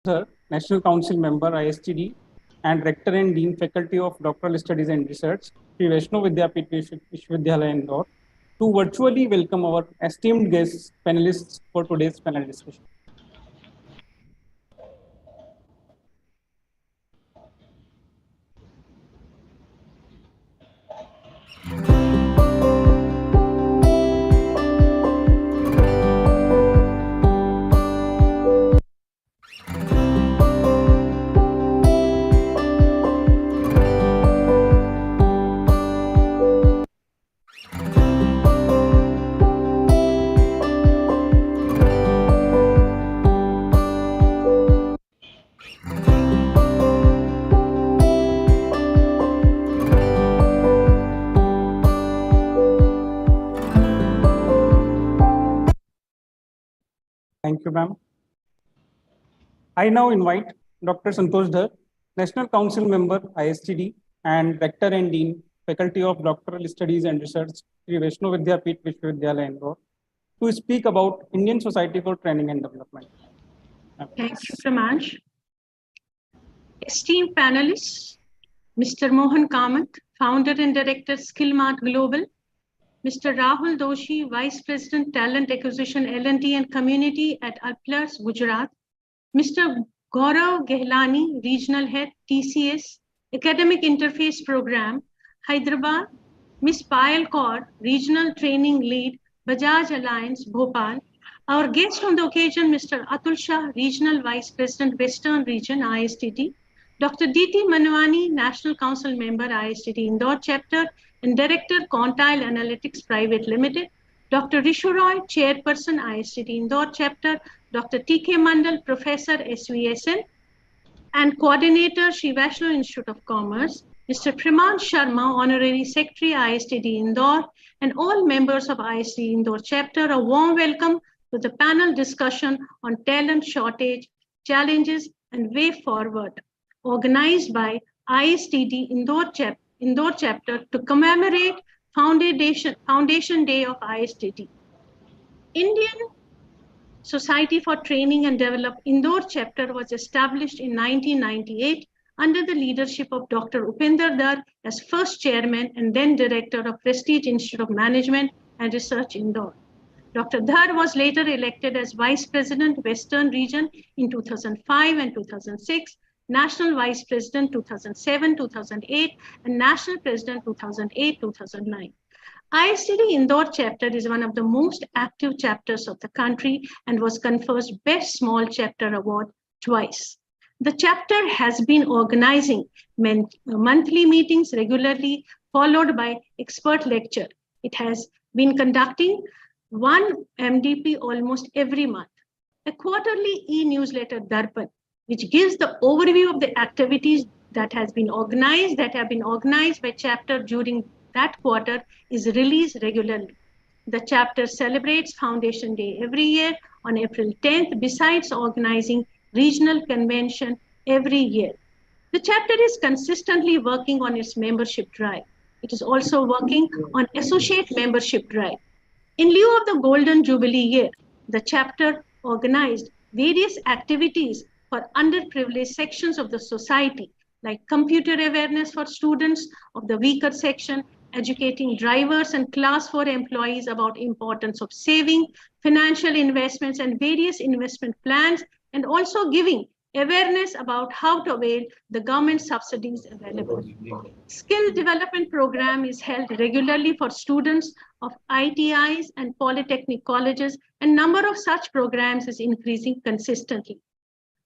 Sir, National Council member ISTD and Rector and Dean Faculty of Doctoral Studies and Research, Sri Vaishno Vidyapith Vishwavidyalaya Indore, to virtually welcome our esteemed guests, panelists for today's panel discussion. Thank you, ma'am. I now invite Dr. Santosh Dhar, National Council member ISTD and Rector and Dean, Faculty of Doctoral Studies and Research, Sri Vaishno Vidyapith Vishwavidyalaya Indore, to speak about Indian Society for Training and Development. Thank you, Pramansh. Esteemed panelists, Mr. Mohan Kamath, Founder and Director, Skillmart Global, Mr. Rahul Doshi, Vice President, Talent Acquisition, L&D and Community at Alplus, Gujarat, Mr. Gaurav Gehlani, Regional Head, TCS, Academic Interface Program, Hyderabad, Ms. Payal Kaur, Regional Training Lead, Bajaj Alliance, Bhopal. Our guest on the occasion, Mr. Atul Shah, Regional Vice President, Western Region, ISTD, Dr. D.T. Manwani, National Council Member, ISTD Indore Chapter, and Director, Quantile Analytics Private Limited, Dr. Rishu Roy, Chairperson, ISTD Indore Chapter, Dr. T.K. Mandal, Professor, SVSN, and Coordinator, Sri Vaishno Institute of Commerce, Mr. Priman Sharma, Honorary Secretary, ISTD Indore, and all members of ISTD Indore Chapter, a warm welcome to the panel discussion on talent shortage, challenges, and way forward, organized by ISTD Indore Chapter to commemorate Foundation Day of ISTD. Indian Society for Training and Development Indore Chapter was established in 1998 under the leadership of Dr. Upinder Dhar as first chairman and then director of Prestige Institute of Management and Research Indore. Dr. Dhar was later elected as Vice President, Western Region in 2005 and 2006, National Vice President 2007, 2008, and National President 2008, 2009. ISTD Indore Chapter is one of the most active chapters of the country and was conferred Best Small Chapter Award twice. The chapter has been organizing monthly meetings regularly, followed by expert lecture. It has been conducting one MDP almost every month. A quarterly e-newsletter, Darpan, which gives the overview of the activities that have been organized by chapter during that quarter, is released regularly. The chapter celebrates Foundation Day every year on April 10th, besides organizing regional convention every year. The chapter is consistently working on its membership drive. It is also working on associate membership drive. In lieu of the Golden Jubilee year, the chapter organized various activities for underprivileged sections of the society, like computer awareness for students of the weaker section, educating drivers and class 4 employees about importance of saving, financial investments and various investment plans, and also giving awareness about how to avail the government subsidies available. Skill development program is held regularly for students of ITIs and polytechnic colleges, and number of such programs is increasing consistently.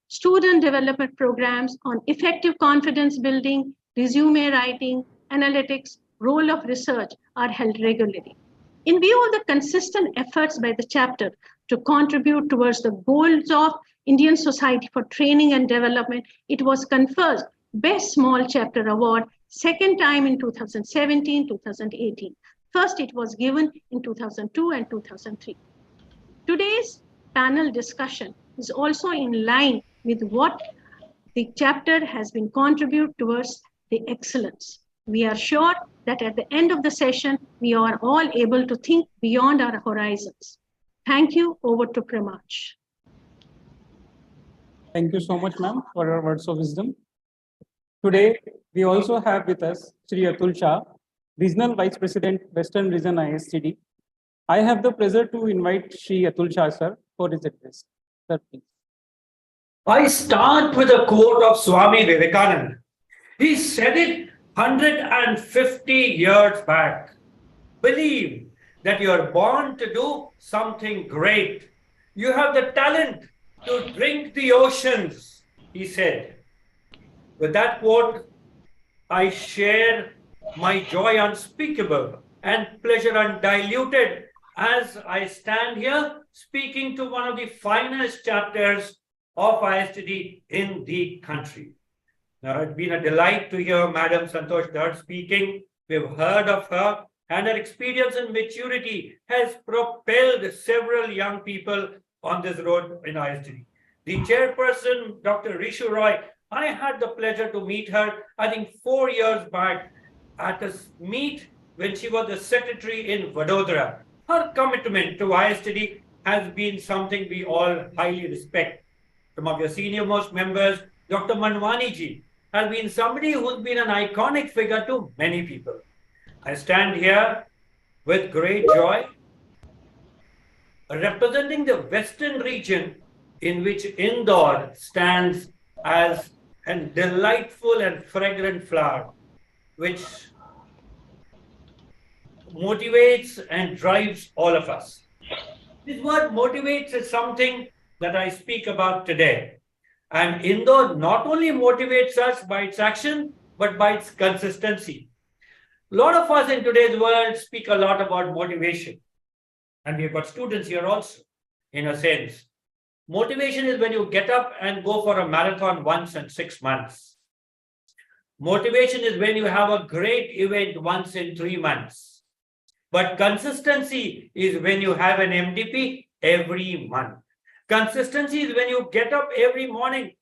Student development programs on effective confidence building, resume writing, analytics, role of research are held regularly. In view of the consistent efforts by the chapter to contribute towards the goals of Indian Society for Training and Development, it was conferred Best Small Chapter Award second time in 2017, 2018. First, it was given in 2002 and 2003. Today's panel discussion is also in line with what the chapter has been contributed towards the excellence. We are sure that at the end of the session, we are all able to think beyond our horizons. Thank you. Over to Pramansh. Thank you so much, ma'am, for your words of wisdom. Today, we also have with us Sri Atul Shah, Regional Vice President, Western Region ISTD. I have the pleasure to invite Sri Atul Shah, sir, for his address. Sir, please. I start with a quote of Swami Vivekananda. He said it 150 years back. Believe that you are born to do something great. You have the talent to drink the oceans, he said. With that quote, I share my joy unspeakable and pleasure undiluted as I stand here speaking to one of the finest chapters of ISTD in the country. Now, it's been a delight to hear Madam Santosh Dhar speaking. We've heard of her, and her experience and maturity has propelled several young people on this road in ISTD. The chairperson, Dr. Rishu Roy, I had the pleasure to meet her, I think 4 years back at a meet when she was the secretary in Vadodara. Her commitment to ISTD has been something we all highly respect. Some of your senior most members, Dr. Manwani ji, has been somebody who's been an iconic figure to many people. I stand here with great joy, representing the Western region in which Indore stands as a delightful and fragrant flower, which motivates and drives all of us. This word motivates is something that I speak about today. And Indore not only motivates us by its action, but by its consistency. A lot of us in today's world speak a lot about motivation. And we've got students here also, in a sense. Motivation is when you get up and go for a marathon once in 6 months. Motivation is when you have a great event once in 3 months. But consistency is when you have an MDP every month. Consistency is when you get up every morning,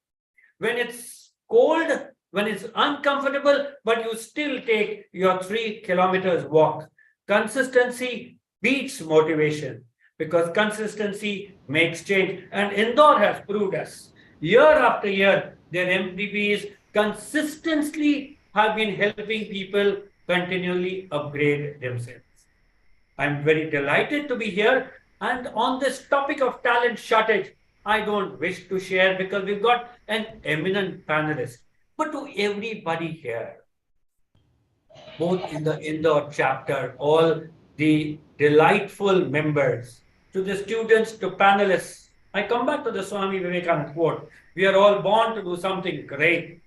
when it's cold, when it's uncomfortable, but you still take your 3 kilometers walk. Consistency beats motivation because consistency makes change. And Indore has proved us year after year, their MDPs consistently have been helping people continually upgrade themselves. I'm very delighted to be here. And on this topic of talent shortage, I don't wish to share because we've got an eminent panelist. But to everybody here, both in the Indore chapter, all the delightful members, to the students, to panelists, I come back to the Swami Vivekananda quote. We are all born to do something great.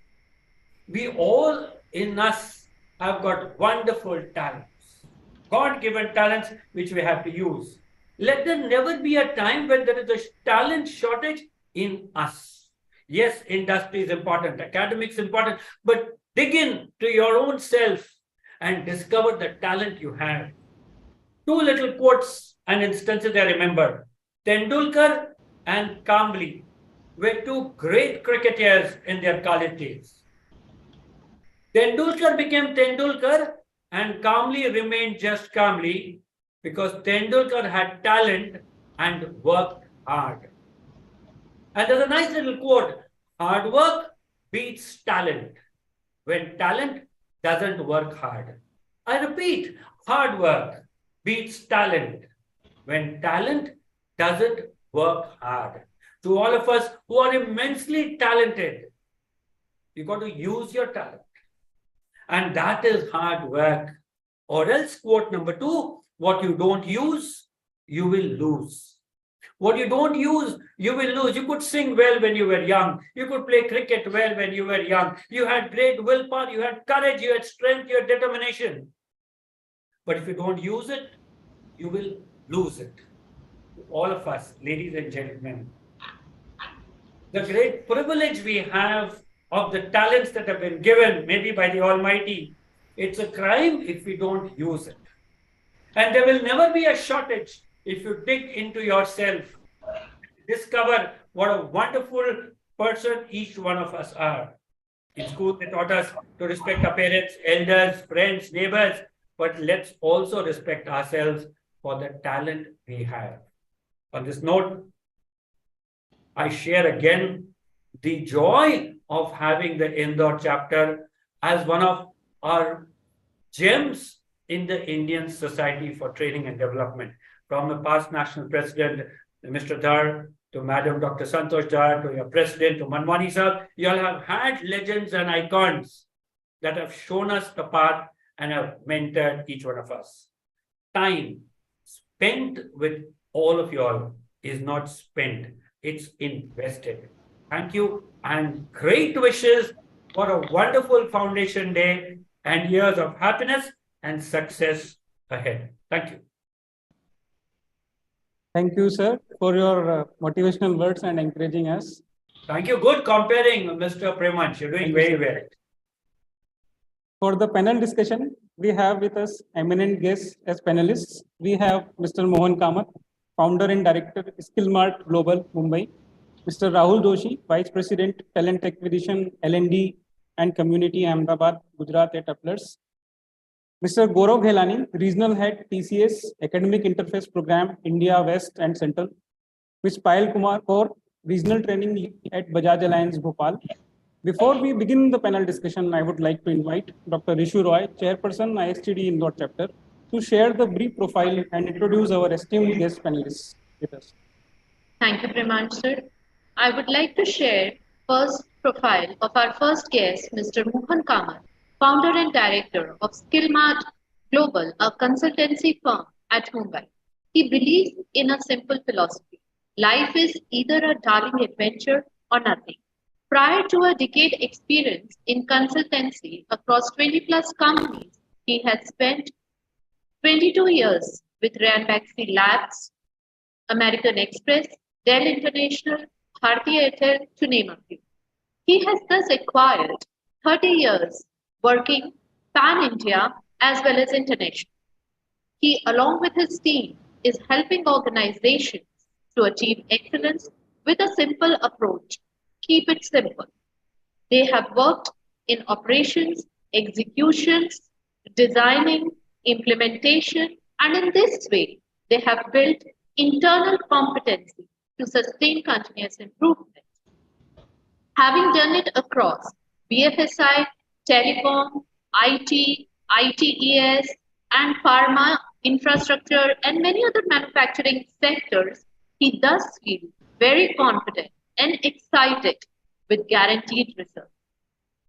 We all in us have got wonderful talents, God-given talents, which we have to use. Let there never be a time when there is a talent shortage in us. Yes, industry is important, academics important, but dig in to your own self and discover the talent you have. 2 little quotes and instances I remember. Tendulkar and Kambli were 2 great cricketers in their college days. Tendulkar became Tendulkar and Kambli remained just Kambli because Tendulkar had talent and worked hard. And there's a nice little quote, hard work beats talent when talent doesn't work hard. I repeat, hard work beats talent when talent doesn't work hard. To all of us who are immensely talented, you've got to use your talent. And that is hard work. Or else, quote number 2, what you don't use, you will lose. What you don't use, you will lose. You could sing well when you were young. You could play cricket well when you were young. You had great willpower, you had courage, you had strength, you had determination. But if you don't use it, you will lose it. All of us, ladies and gentlemen, the great privilege we have of the talents that have been given, maybe by the Almighty, it's a crime if we don't use it. And there will never be a shortage if you dig into yourself, discover what a wonderful person each one of us are. In school, they taught us to respect our parents, elders, friends, neighbors, but let's also respect ourselves for the talent we have. On this note, I share again the joy of having the Indore chapter as one of our gems in the Indian Society for Training and Development. From the past national president, Mr. Dhar, to Madam Dr. Santosh Dhar, to your president, to Manwani sir, you all have had legends and icons that have shown us the path and have mentored each one of us. Time spent with all of you all is not spent, it's invested. Thank you and great wishes for a wonderful Foundation Day and years of happiness and success ahead. Thank you. Thank you, sir, for your motivational words and encouraging us. Thank you. Good comparing, Mr. Premanch. You're doing very well. For the panel discussion, we have with us eminent guests as panelists. We have Mr. Mohan Kamath, founder and director, Skillmart Global, Mumbai. Mr. Rahul Doshi, Vice President, Talent Acquisition, L&D and Community, Ahmedabad, Gujarat at Applers. Mr. Gaurav Ghelani, Regional Head, TCS, Academic Interface Program, India West and Central. Ms. Payal Kumar Kaur, Regional Training Lead at Bajaj Alliance, Bhopal. Before we begin the panel discussion, I would like to invite Dr. Rishu Roy, Chairperson, ISTD Indore Chapter, to share the brief profile and introduce our esteemed guest panelists with us. Thank you, Premanch sir. I would like to share first profile of our first guest, Mr. Mohan Kamath, founder and director of Skillmart Global, a consultancy firm at Mumbai. He believes in a simple philosophy. Life is either a darling adventure or nothing. Prior to a decade experience in consultancy across 20 plus companies, he has spent 22 years with Ranbaxy Labs, American Express, Dell International, Bharti Airtel, to name a few. He has thus acquired 30 years working pan-India as well as international. He, along with his team, is helping organizations to achieve excellence with a simple approach. Keep it simple. They have worked in operations, executions, designing, implementation, and in this way, they have built internal competency to sustain continuous improvement. Having done it across BFSI, telecom, IT, ITES, and pharma, infrastructure, and many other manufacturing sectors, he thus feels very confident and excited with guaranteed results.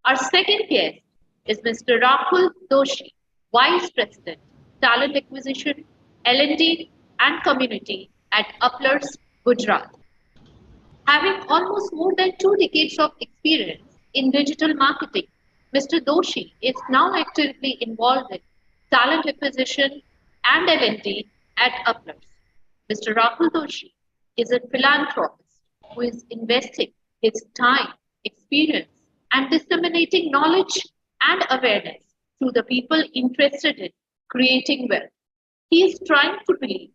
Our second guest is Mr. Rahul Doshi, Vice President, Talent Acquisition, L&D, and Community at Applers, Gujarat. Having almost more than 2 decades of experience in digital marketing, Mr. Doshi is now actively involved in talent acquisition and L&D at Applers. Mr. Rahul Doshi is a philanthropist who is investing his time, experience, and disseminating knowledge and awareness to the people interested in creating wealth. He is trying to break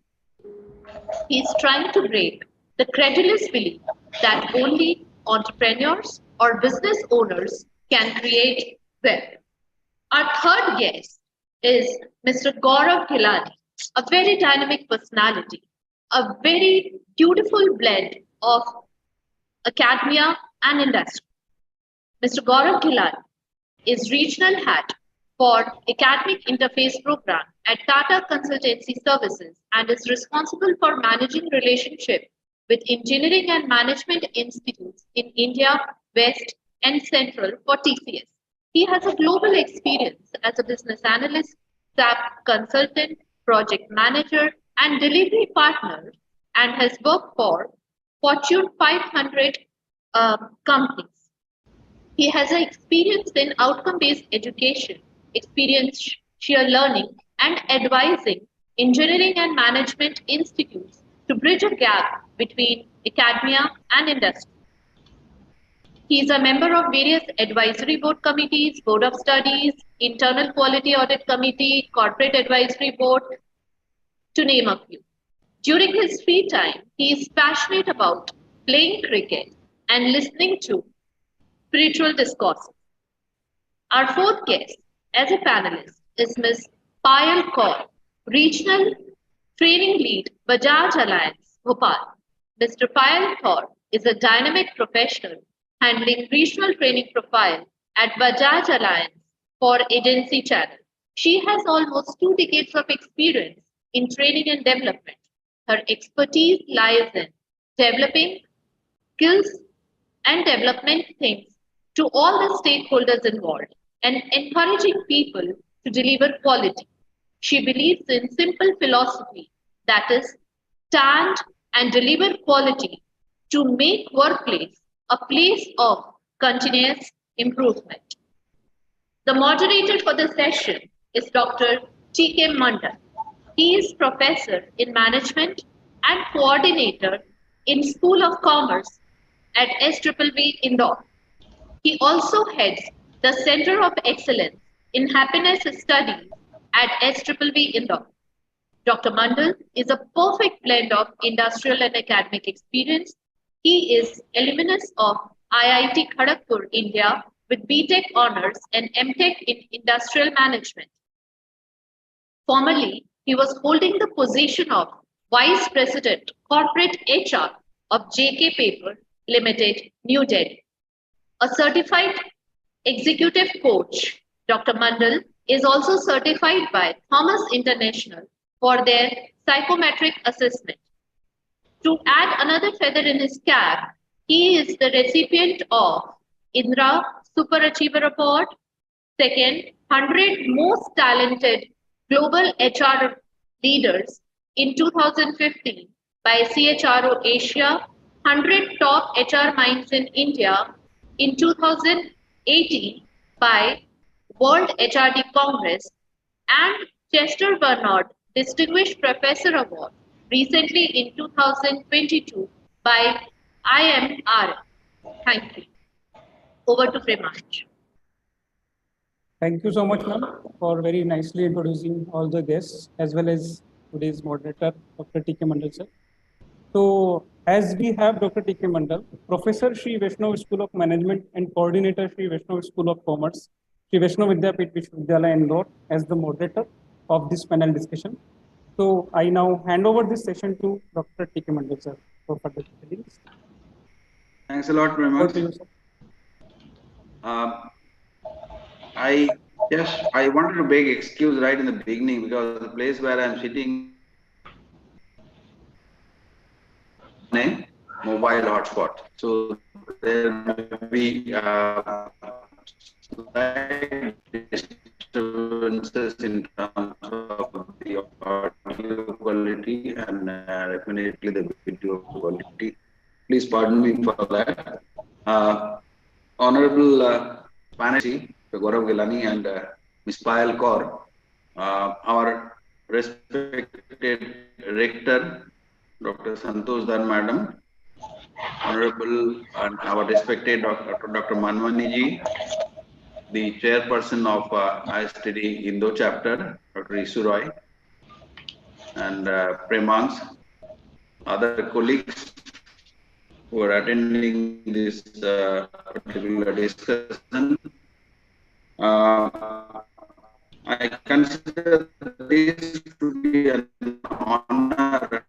the credulous belief that only entrepreneurs or business owners can create wealth. Our third guest is Mr. Gaurav Ghelani, a very dynamic personality, a very beautiful blend of academia and industry. Mr. Gaurav Ghelani is regional head for Academic Interface Program at Tata Consultancy Services and is responsible for managing relationships with engineering and management institutes in India, West, and Central for TCS. He has a global experience as a business analyst, SAP consultant, project manager, and delivery partner, and has worked for Fortune 500 companies. He has an experience in outcome-based education, experiential learning, and advising engineering and management institutes to bridge a gap between academia and industry. He is a member of various advisory board committees, board of studies, internal quality audit committee, corporate advisory board, to name a few. During his free time, he is passionate about playing cricket and listening to spiritual discourses. Our fourth guest as a panelist is Ms. Payal Kaur, Regional Training Lead, Bajaj Alliance, Bhopal. Mr. Payal Kaur is a dynamic professional handling regional training profile at Bajaj Alliance for agency channel. She has almost 2 decades of experience in training and development. Her expertise lies in developing skills and development things to all the stakeholders involved and encouraging people to deliver quality. She believes in simple philosophy, that is, stand and deliver quality to make workplace a place of continuous improvement. The moderator for the session is Dr. T.K. Mandal. He is professor in management and coordinator in School of Commerce at SWB Indore. He also heads the Center of Excellence in Happiness Studies at SWB Indore. Dr. Mandal is a perfect blend of industrial and academic experience. He is alumnus of IIT Kharagpur, India, with BTech honors and MTech in industrial management. Formerly, he was holding the position of Vice President Corporate HR of JK Paper Limited, New Delhi. A certified executive coach, Dr. Mandal is also certified by Thomas International for their psychometric assessment. To add another feather in his cap, he is the recipient of Indra Super Achiever Award, second 100 Most Talented Global HR Leaders in 2015 by CHRO Asia, 100 Top HR Minds in India in 2018 by World HRD Congress, and Chester Bernard Distinguished Professor Award recently in 2022 by IMR. Thank you. Over to Premanch. Thank you so much, ma'am, for very nicely introducing all the guests as well as today's moderator, Dr. T.K. Mandal, sir. So, as we have Dr. T.K. Mandal, Professor Shri Vaishnav School of Management and Coordinator Shri Vaishnav School of Commerce, Shri Vaishnav Vidyapith Vishwavidyalaya Indore, as the moderator of this panel discussion. So, I now hand over this session to Dr. T.K. Mandal, sir, for further proceedings. Thanks a lot, Premanch. I wanted to beg excuse right in the beginning because the place where I'm sitting a mobile hotspot. So there may be slight disturbances in terms of the audio quality and definitely the video quality. Please pardon me for that. Honorable Spanish, Gaurav Gilani and Ms. Payal Kaur, our respected rector, Dr. Santosh Dar Madam, Honorable and our respected Dr. Manwani ji, the chairperson of ISTD Indo chapter, Dr. Isu Roy, and Premanch, other colleagues who are attending this particular discussion. I consider this to be an honor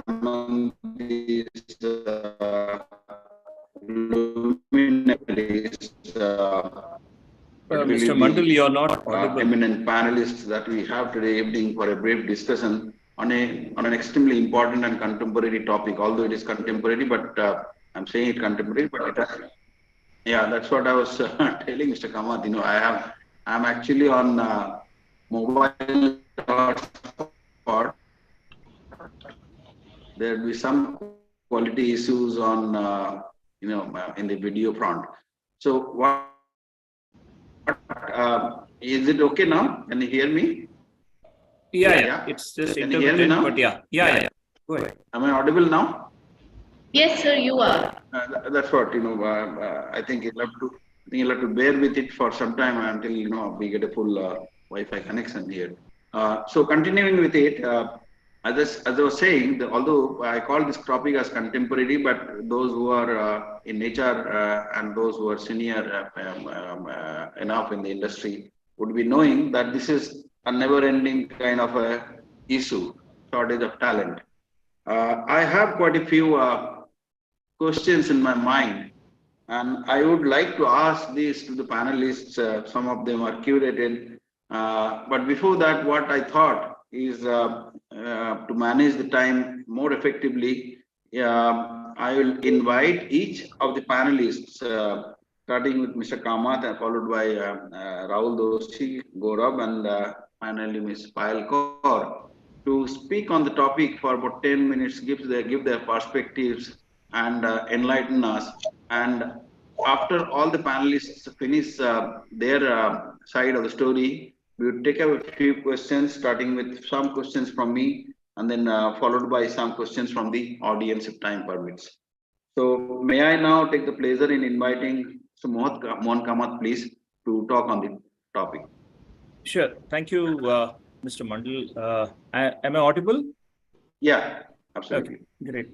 among these luminaries, Mr. Mandal, you are not audible. Eminent panelists that we have today evening for a brief discussion on an extremely important and contemporary topic. Although it is contemporary, but I'm saying it contemporary, but it has, yeah, that's what I was telling Mr. Kamath. You know, I'm actually on mobile hotspot. There will be some quality issues on in the video front. So what is it okay now? Can you hear me? Yeah. It's just Can you hear me now? but yeah. Go ahead. Am I audible now? Yes, sir, you are. That's what, I think you'll have to bear with it for some time until, we get a full Wi-Fi connection here. So continuing with it, as I was saying, although I call this topic as contemporary, but those who are in HR and those who are senior enough in the industry would be knowing that this is a never-ending kind of a issue, shortage of talent. I have quite a few questions in my mind And I would like to ask this to the panelists. Some of them are curated. But before that, what I thought is to manage the time more effectively, I will invite each of the panelists, starting with Mr. Kamath and followed by Rahul Doshi, Gaurav, and finally Ms. Payal Kaur, to speak on the topic for about 10 minutes, give their perspectives and enlighten us. And after all the panelists finish their side of the story, we will take a few questions, starting with some questions from me, and then followed by some questions from the audience if time permits. So may I now take the pleasure in inviting Mohan Kamath, please, to talk on the topic. Sure. Thank you, Mr. Mandal. Am I audible? Yeah, absolutely. Okay, great.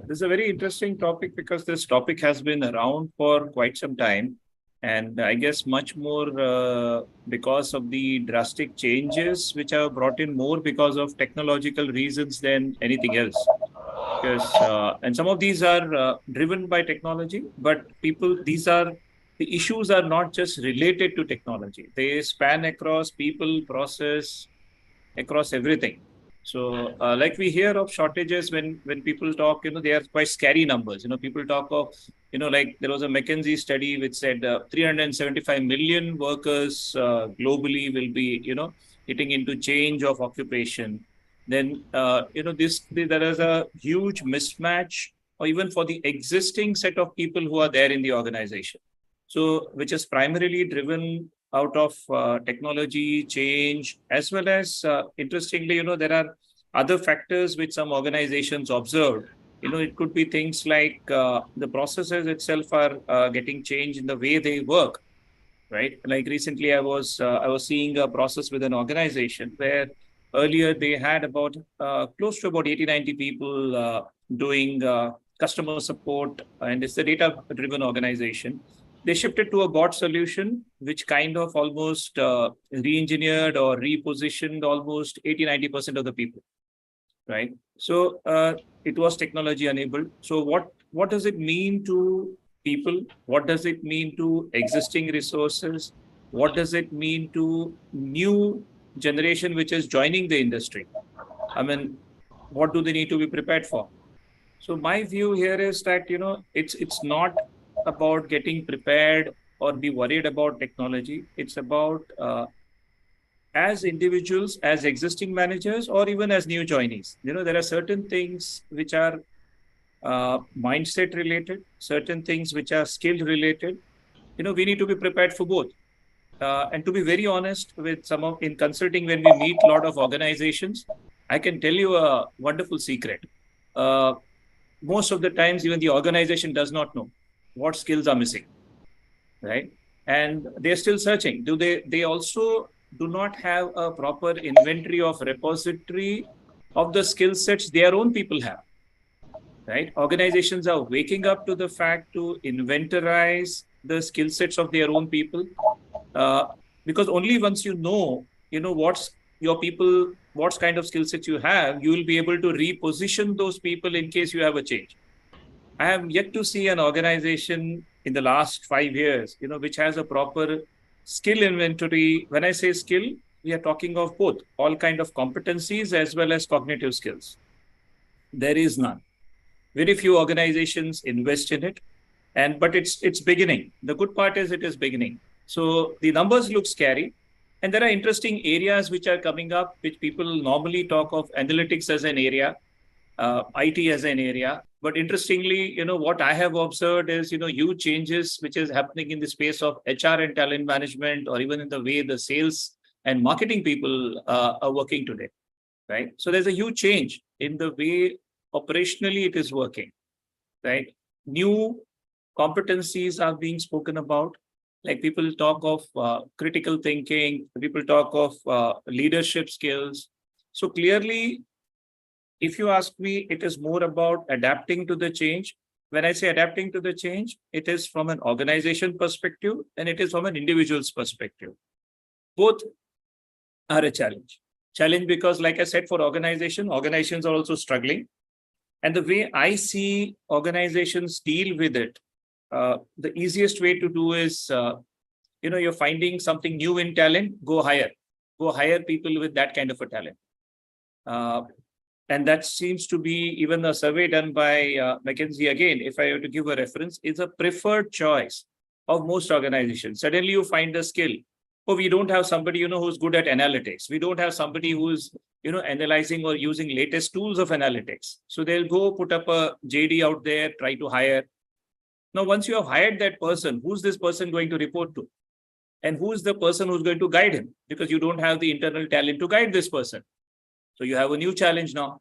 This is a very interesting topic because this topic has been around for quite some time. And I guess much more because of the drastic changes which are brought in more because of technological reasons than anything else. Because and some of these are driven by technology, but the issues are not just related to technology. They span across people, process, across everything. So, like we hear of shortages when people talk, they are quite scary numbers. People talk of, like there was a McKinsey study which said 375 million workers globally will be, hitting into change of occupation. Then, there is a huge mismatch, or even for the existing set of people who are there in the organization. So, which is primarily driven out of technology change, as well as interestingly, there are other factors which some organizations observed. It could be things like the processes itself are getting changed in the way they work, right? Like recently, I was seeing a process with an organization where earlier they had about close to about 80-90 people doing customer support, and it's a data-driven organization. They shifted to a bot solution, which kind of almost re-engineered or repositioned almost 80-90% of the people, right? So it was technology enabled. So what does it mean to people? What does it mean to existing resources? What does it mean to new generation which is joining the industry? I mean, what do they need to be prepared for? So my view here is that, it's not about getting prepared or be worried about technology. It's about as individuals, as existing managers, or even as new joinees. There are certain things which are mindset related, certain things which are skill related. We need to be prepared for both. And to be very honest, with in consulting, when we meet a lot of organizations, I can tell you a wonderful secret. Most of the times, even the organization does not know what skills are missing, right? And they're still searching. They also do not have a proper inventory of repository of the skill sets their own people have, right? Organizations are waking up to the fact to inventorize the skill sets of their own people, because only once you know what's your people, what kind of skill sets you have, you will be able to reposition those people in case you have a change. I have yet to see an organization in the last 5 years, which has a proper skill inventory. When I say skill, we are talking of both, all kind of competencies as well as cognitive skills. There is none. Very few organizations invest in it, but it's beginning. The good part is it is beginning. So the numbers look scary, and there are interesting areas which are coming up, which people normally talk of analytics as an area, IT as an area. But interestingly, what I have observed is, huge changes which is happening in the space of HR and talent management, or even in the way the sales and marketing people are working today, right? So there's a huge change in the way operationally it is working, right? New competencies are being spoken about. Like people talk of critical thinking, people talk of leadership skills. So clearly, if you ask me, it is more about adapting to the change. When I say adapting to the change, it is from an organization perspective and it is from an individual's perspective. Both are a challenge. Challenge because, like I said, for organizations are also struggling. And the way I see organizations deal with it, the easiest way to do is, you're finding something new in talent, go hire people with that kind of a talent. And that seems to be even a survey done by McKinsey, again, if I were to give a reference, is a preferred choice of most organizations. Suddenly you find a skill. Oh, we don't have somebody, who's good at analytics. We don't have somebody who's, analyzing or using latest tools of analytics. So they'll go put up a JD out there, try to hire. Now, once you have hired that person, who's this person going to report to? And who's the person who's going to guide him? Because you don't have the internal talent to guide this person. So you have a new challenge now.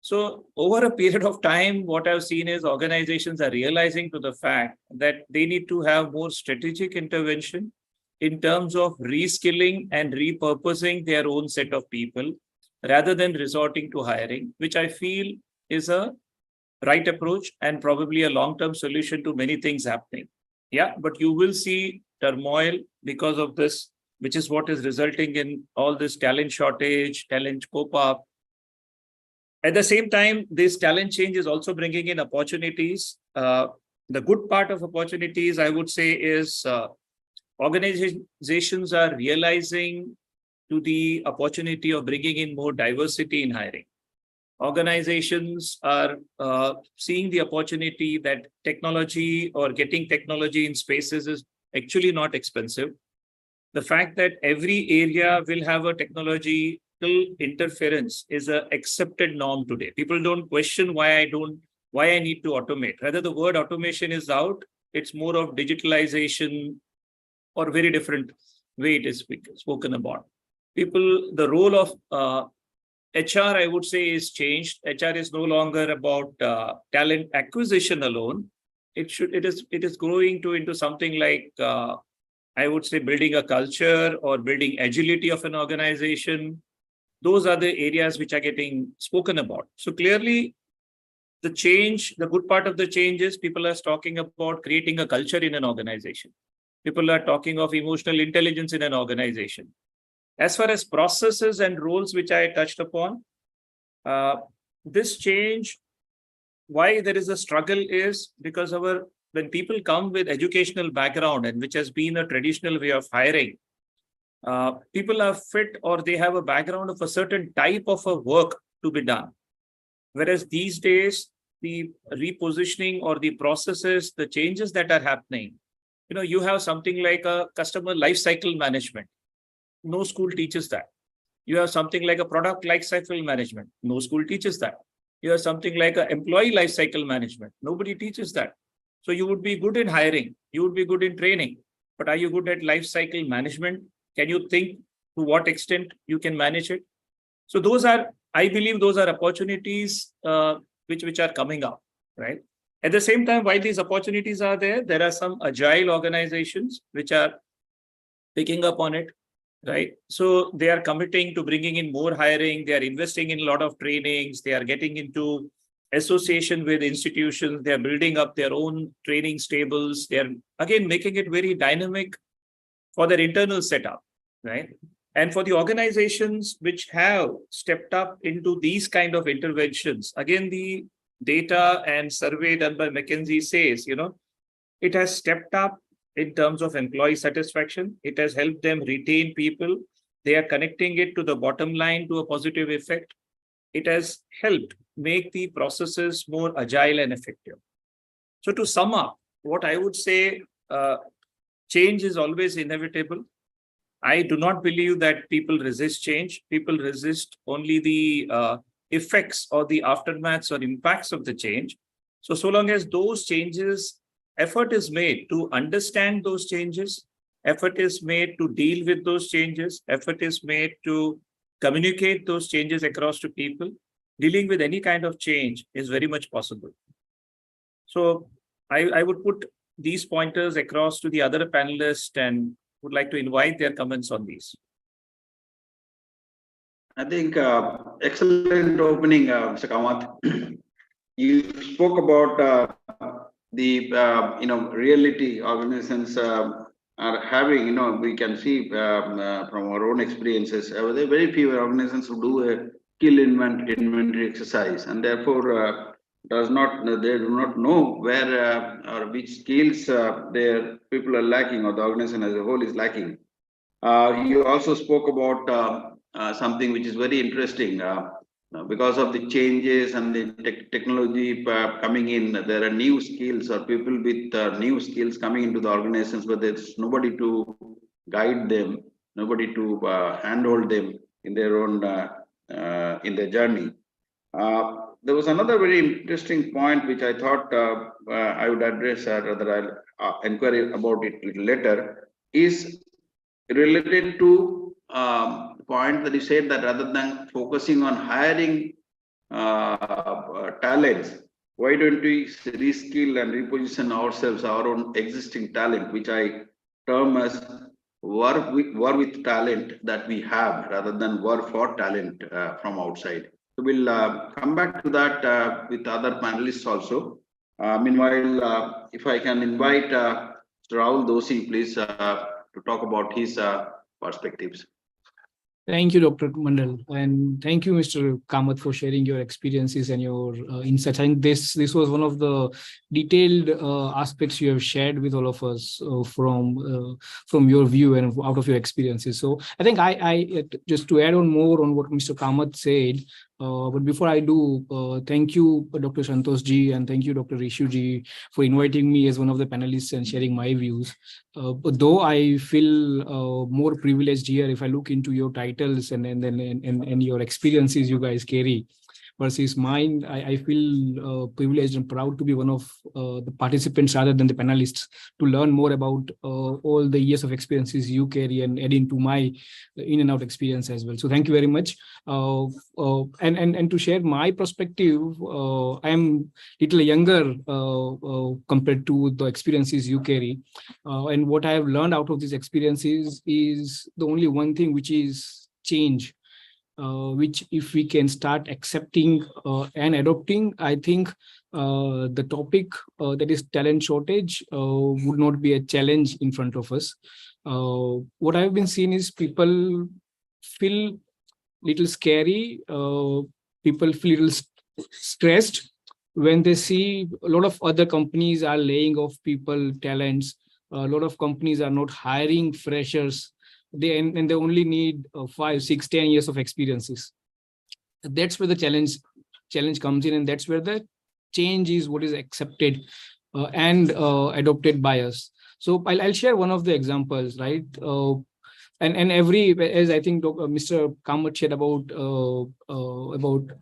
So over a period of time, what I've seen is organizations are realizing to the fact that they need to have more strategic intervention in terms of reskilling and repurposing their own set of people rather than resorting to hiring, which I feel is a right approach and probably a long-term solution to many things happening. Yeah, but you will see turmoil because of this, which is what is resulting in all this talent shortage, talent pop-up. At the same time, this talent change is also bringing in opportunities. The good part of opportunities, I would say, is organizations are realizing to the opportunity of bringing in more diversity in hiring. Organizations are seeing the opportunity that technology or getting technology in spaces is actually not expensive. The fact that every area will have a technological interference is an accepted norm today. People don't question why I need to automate. Rather, the word automation is out. It's more of digitalization or very different way it is spoken about. The role of HR, I would say, is changed. HR is no longer about talent acquisition alone. It is growing into something like I would say building a culture or building agility of an organization. Those are the areas which are getting spoken about. So clearly, the good part of the change is people are talking about creating a culture in an organization. People are talking of emotional intelligence in an organization. As far as processes and roles, which I touched upon, this change, why there is a struggle is because when people come with educational background and which has been a traditional way of hiring, people are fit or they have a background of a certain type of a work to be done. Whereas these days, the repositioning or the processes, the changes that are happening, you have something like a customer lifecycle management. No school teaches that. You have something like a product lifecycle management. No school teaches that. You have something like an employee lifecycle management. Nobody teaches that. So you would be good in hiring. You would be good in training. But are you good at lifecycle management? Can you think to what extent you can manage it? So I believe those are opportunities which are coming up, right? At the same time, while these opportunities are there are some agile organizations which are picking up on it. Right. So they are committing to bringing in more hiring. They are investing in a lot of trainings. They are getting into association with institutions. They are building up their own training stables. They are, again, making it very dynamic for their internal setup. Right. And for the organizations which have stepped up into these kind of interventions, again, the data and survey done by McKinsey says, it has stepped up in terms of employee satisfaction. It has helped them retain people. They are connecting it to the bottom line to a positive effect. It has helped make the processes more agile and effective. So to sum up, what I would say, change is always inevitable. I do not believe that people resist change. People resist only the effects or the aftermaths or impacts of the change. So long as those changes, effort is made to understand those changes, effort is made to deal with those changes, effort is made to communicate those changes across to people, dealing with any kind of change is very much possible. So I would put these pointers across to the other panelists and would like to invite their comments on these. I think excellent opening, Mr. Kamath. You spoke about the reality organizations are having. We can see from our own experiences. There are very few organizations who do a skill inventory exercise, and therefore they do not know where or which skills their people are lacking or the organization as a whole is lacking. You also spoke about something which is very interesting. Because of the changes and the technology coming in, there are new skills or people with new skills coming into the organizations, but there's nobody to guide them, nobody to handhold them in their own in their journey. There was another very interesting point which I thought I would address, rather I'll inquire about it a little later, is related to the point that you said that rather than focusing on hiring talents, why don't we reskill and reposition ourselves, our own existing talent, which I term as work with talent that we have rather than work for talent from outside. So we'll come back to that with other panelists also. Meanwhile, if I can invite Mr. Rahul Doshi, please, to talk about his perspectives. Thank you, Dr. Mandal, and thank you, Mr. Kamath, for sharing your experiences and your insights. I think this was one of the detailed aspects you have shared with all of us from your view and out of your experiences. So I think I just to add on more on what Mr. Kamath said. But before I do, thank you, Dr. Santosh ji, and thank you, Dr. Rishu ji, for inviting me as one of the panelists and sharing my views. But though I feel more privileged here if I look into your titles and your experiences you guys carry versus mine, I feel privileged and proud to be one of the participants rather than the panelists, to learn more about all the years of experiences you carry and add into my in and out experience as well. So thank you very much. And to share my perspective, I am little younger compared to the experiences you carry. And what I have learned out of these experiences is the only one thing, which is change. Which if we can start accepting and adopting, I think the topic that is talent shortage would not be a challenge in front of us. What I've been seeing is people feel little scary, people feel little stressed when they see a lot of other companies are laying off people, talents. A lot of companies are not hiring freshers. They only need 5, 6, 10 years of experiences. That's where the challenge comes in, and that's where the change is what is accepted and adopted by us. So I'll share one of the examples, right? And as I think Mr. Kamath shared about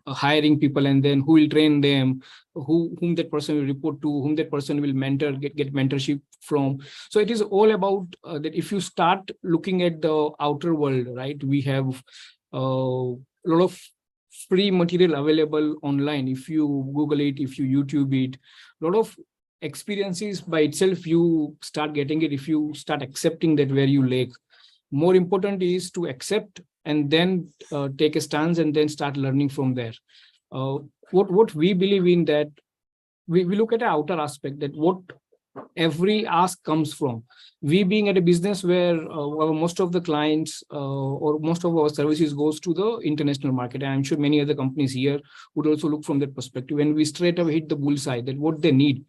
hiring people and then who will train them, whom that person will report to, whom that person will mentor, get mentorship from. So it is all about that. If you start looking at the outer world, right, we have a lot of free material available online. If you Google it, if you YouTube it, a lot of experiences by itself, you start getting it if you start accepting that where you lack. More important is to accept and then take a stance and then start learning from there. What we believe in, that we look at the outer aspect, that what every ask comes from. We being at a business where most of the clients or most of our services goes to the international market, and I'm sure many other companies here would also look from that perspective, and we straight away hit the bullseye that what they need.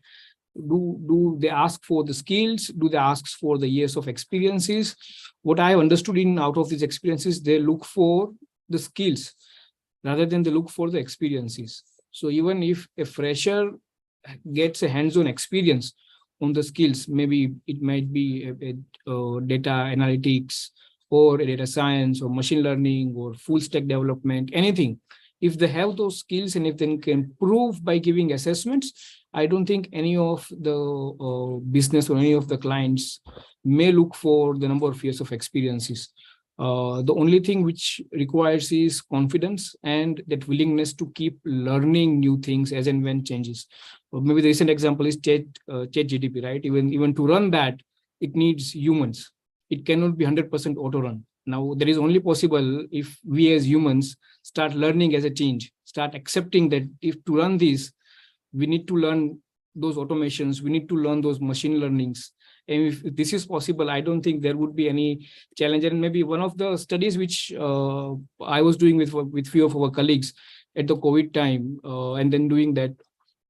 Do they ask for the skills? Do they ask for the years of experiences? What I have understood in out of these experiences, they look for the skills rather than they look for the experiences. So even if a fresher gets a hands-on experience on the skills, maybe it might be a data analytics or a data science or machine learning or full stack development, anything. If they have those skills and if they can prove by giving assessments, I don't think any of the business or any of the clients may look for the number of years of experiences. The only thing which requires is confidence and that willingness to keep learning new things as and when changes. Maybe the recent example is ChatGPT, right? Even to run that, it needs humans. It cannot be 100% auto run. Now, that is only possible if we as humans start learning as a change, start accepting that if to run this, we need to learn those automations, we need to learn those machine learnings. And if this is possible, I don't think there would be any challenge. And maybe one of the studies which I was doing with few of our colleagues at the COVID time, and then doing that,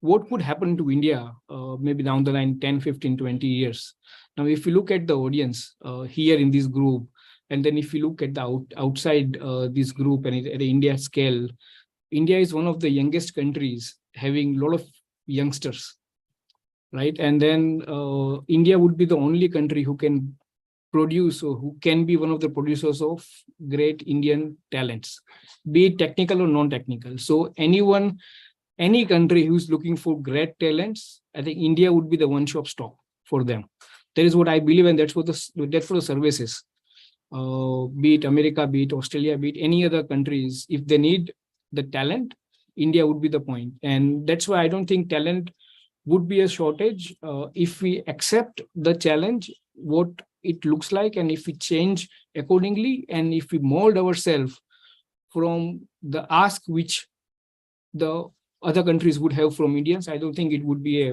what could happen to India maybe down the line 10, 15, 20 years. Now, if you look at the audience here in this group, and then if you look at the outside this group and at the India scale, India is one of the youngest countries having a lot of youngsters, right? And then India would be the only country who can produce or who can be one of the producers of great Indian talents, be it technical or non-technical. So any country who's looking for great talents, I think India would be the one-stop stop for them. That is what I believe, and that's what the service is. Be it America, be it Australia, be it any other countries, if they need the talent, India would be the point. And that's why I don't think talent would be a shortage if we accept the challenge, what it looks like, and if we change accordingly, and if we mold ourselves from the ask which the other countries would have from Indians. I don't think it would be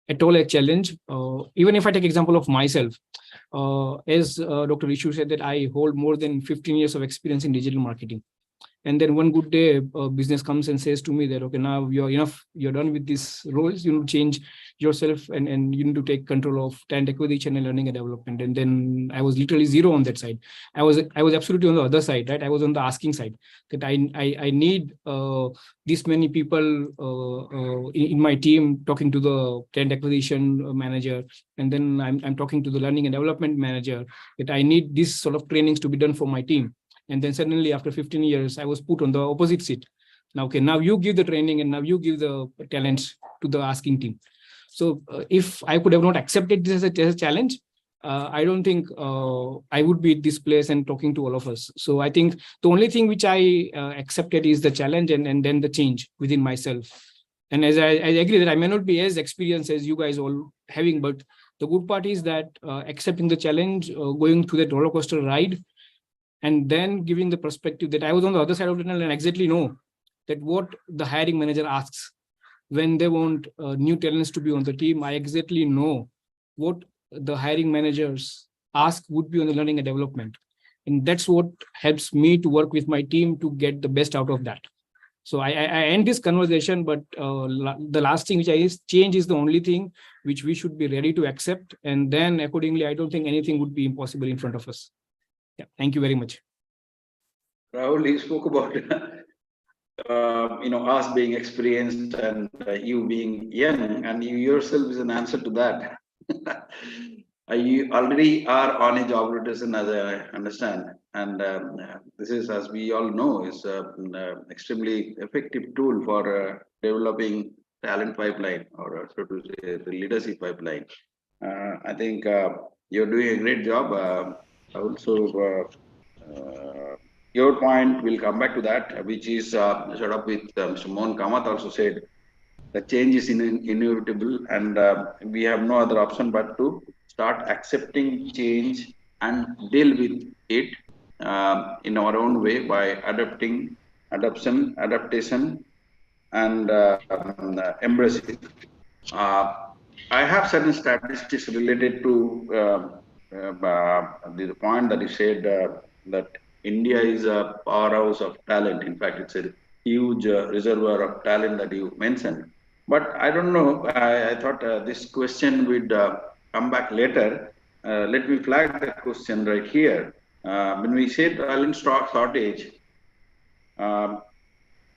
at all a challenge. Even if I take example of myself, as Dr. Ishu said, that I hold more than 15 years of experience in digital marketing. And then one good day, business comes and says to me that, okay, now you're enough, you're done with these roles, you need to change yourself and you need to take control of talent acquisition and learning and development. And then I was literally zero on that side. I was absolutely on the other side, right? I was on the asking side, that I need this many people in my team, talking to the talent acquisition manager. And then I'm talking to the learning and development manager, that I need this sort of trainings to be done for my team. And then suddenly after 15 years, I was put on the opposite seat. Now, okay, now you give the training and now you give the talents to the asking team. So if I could have not accepted this as a challenge, I don't think I would be at this place and talking to all of us. So I think the only thing which I accepted is the challenge and then the change within myself. And as I agree that I may not be as experienced as you guys all having, but the good part is that accepting the challenge, going through that roller coaster ride, and then giving the perspective that I was on the other side of the tunnel and exactly know that what the hiring manager asks when they want new talents to be on the team. I exactly know what the hiring managers ask would be on the learning and development. And that's what helps me to work with my team to get the best out of that. So I end this conversation, but the last thing which I change is the only thing which we should be ready to accept. And then accordingly, I don't think anything would be impossible in front of us. Yeah, thank you very much. Rahul, you spoke about us being experienced and you being young, and you yourself is an answer to that. You already are on a job rotation, as I understand, and this is, as we all know, is an extremely effective tool for developing talent pipeline, or so to say, the leadership pipeline. I think you're doing a great job. Also, your point, we'll come back to that, which is sort of with Mr. Mohan Kamath also said, the change is inevitable, and we have no other option but to start accepting change and deal with it in our own way by adaptation, and embrace it. I have certain statistics related to the point that you said that India is a powerhouse of talent. In fact, it's a huge reservoir of talent that you mentioned. But I don't know. I thought this question would come back later. Let me flag the question right here. When we say talent shortage,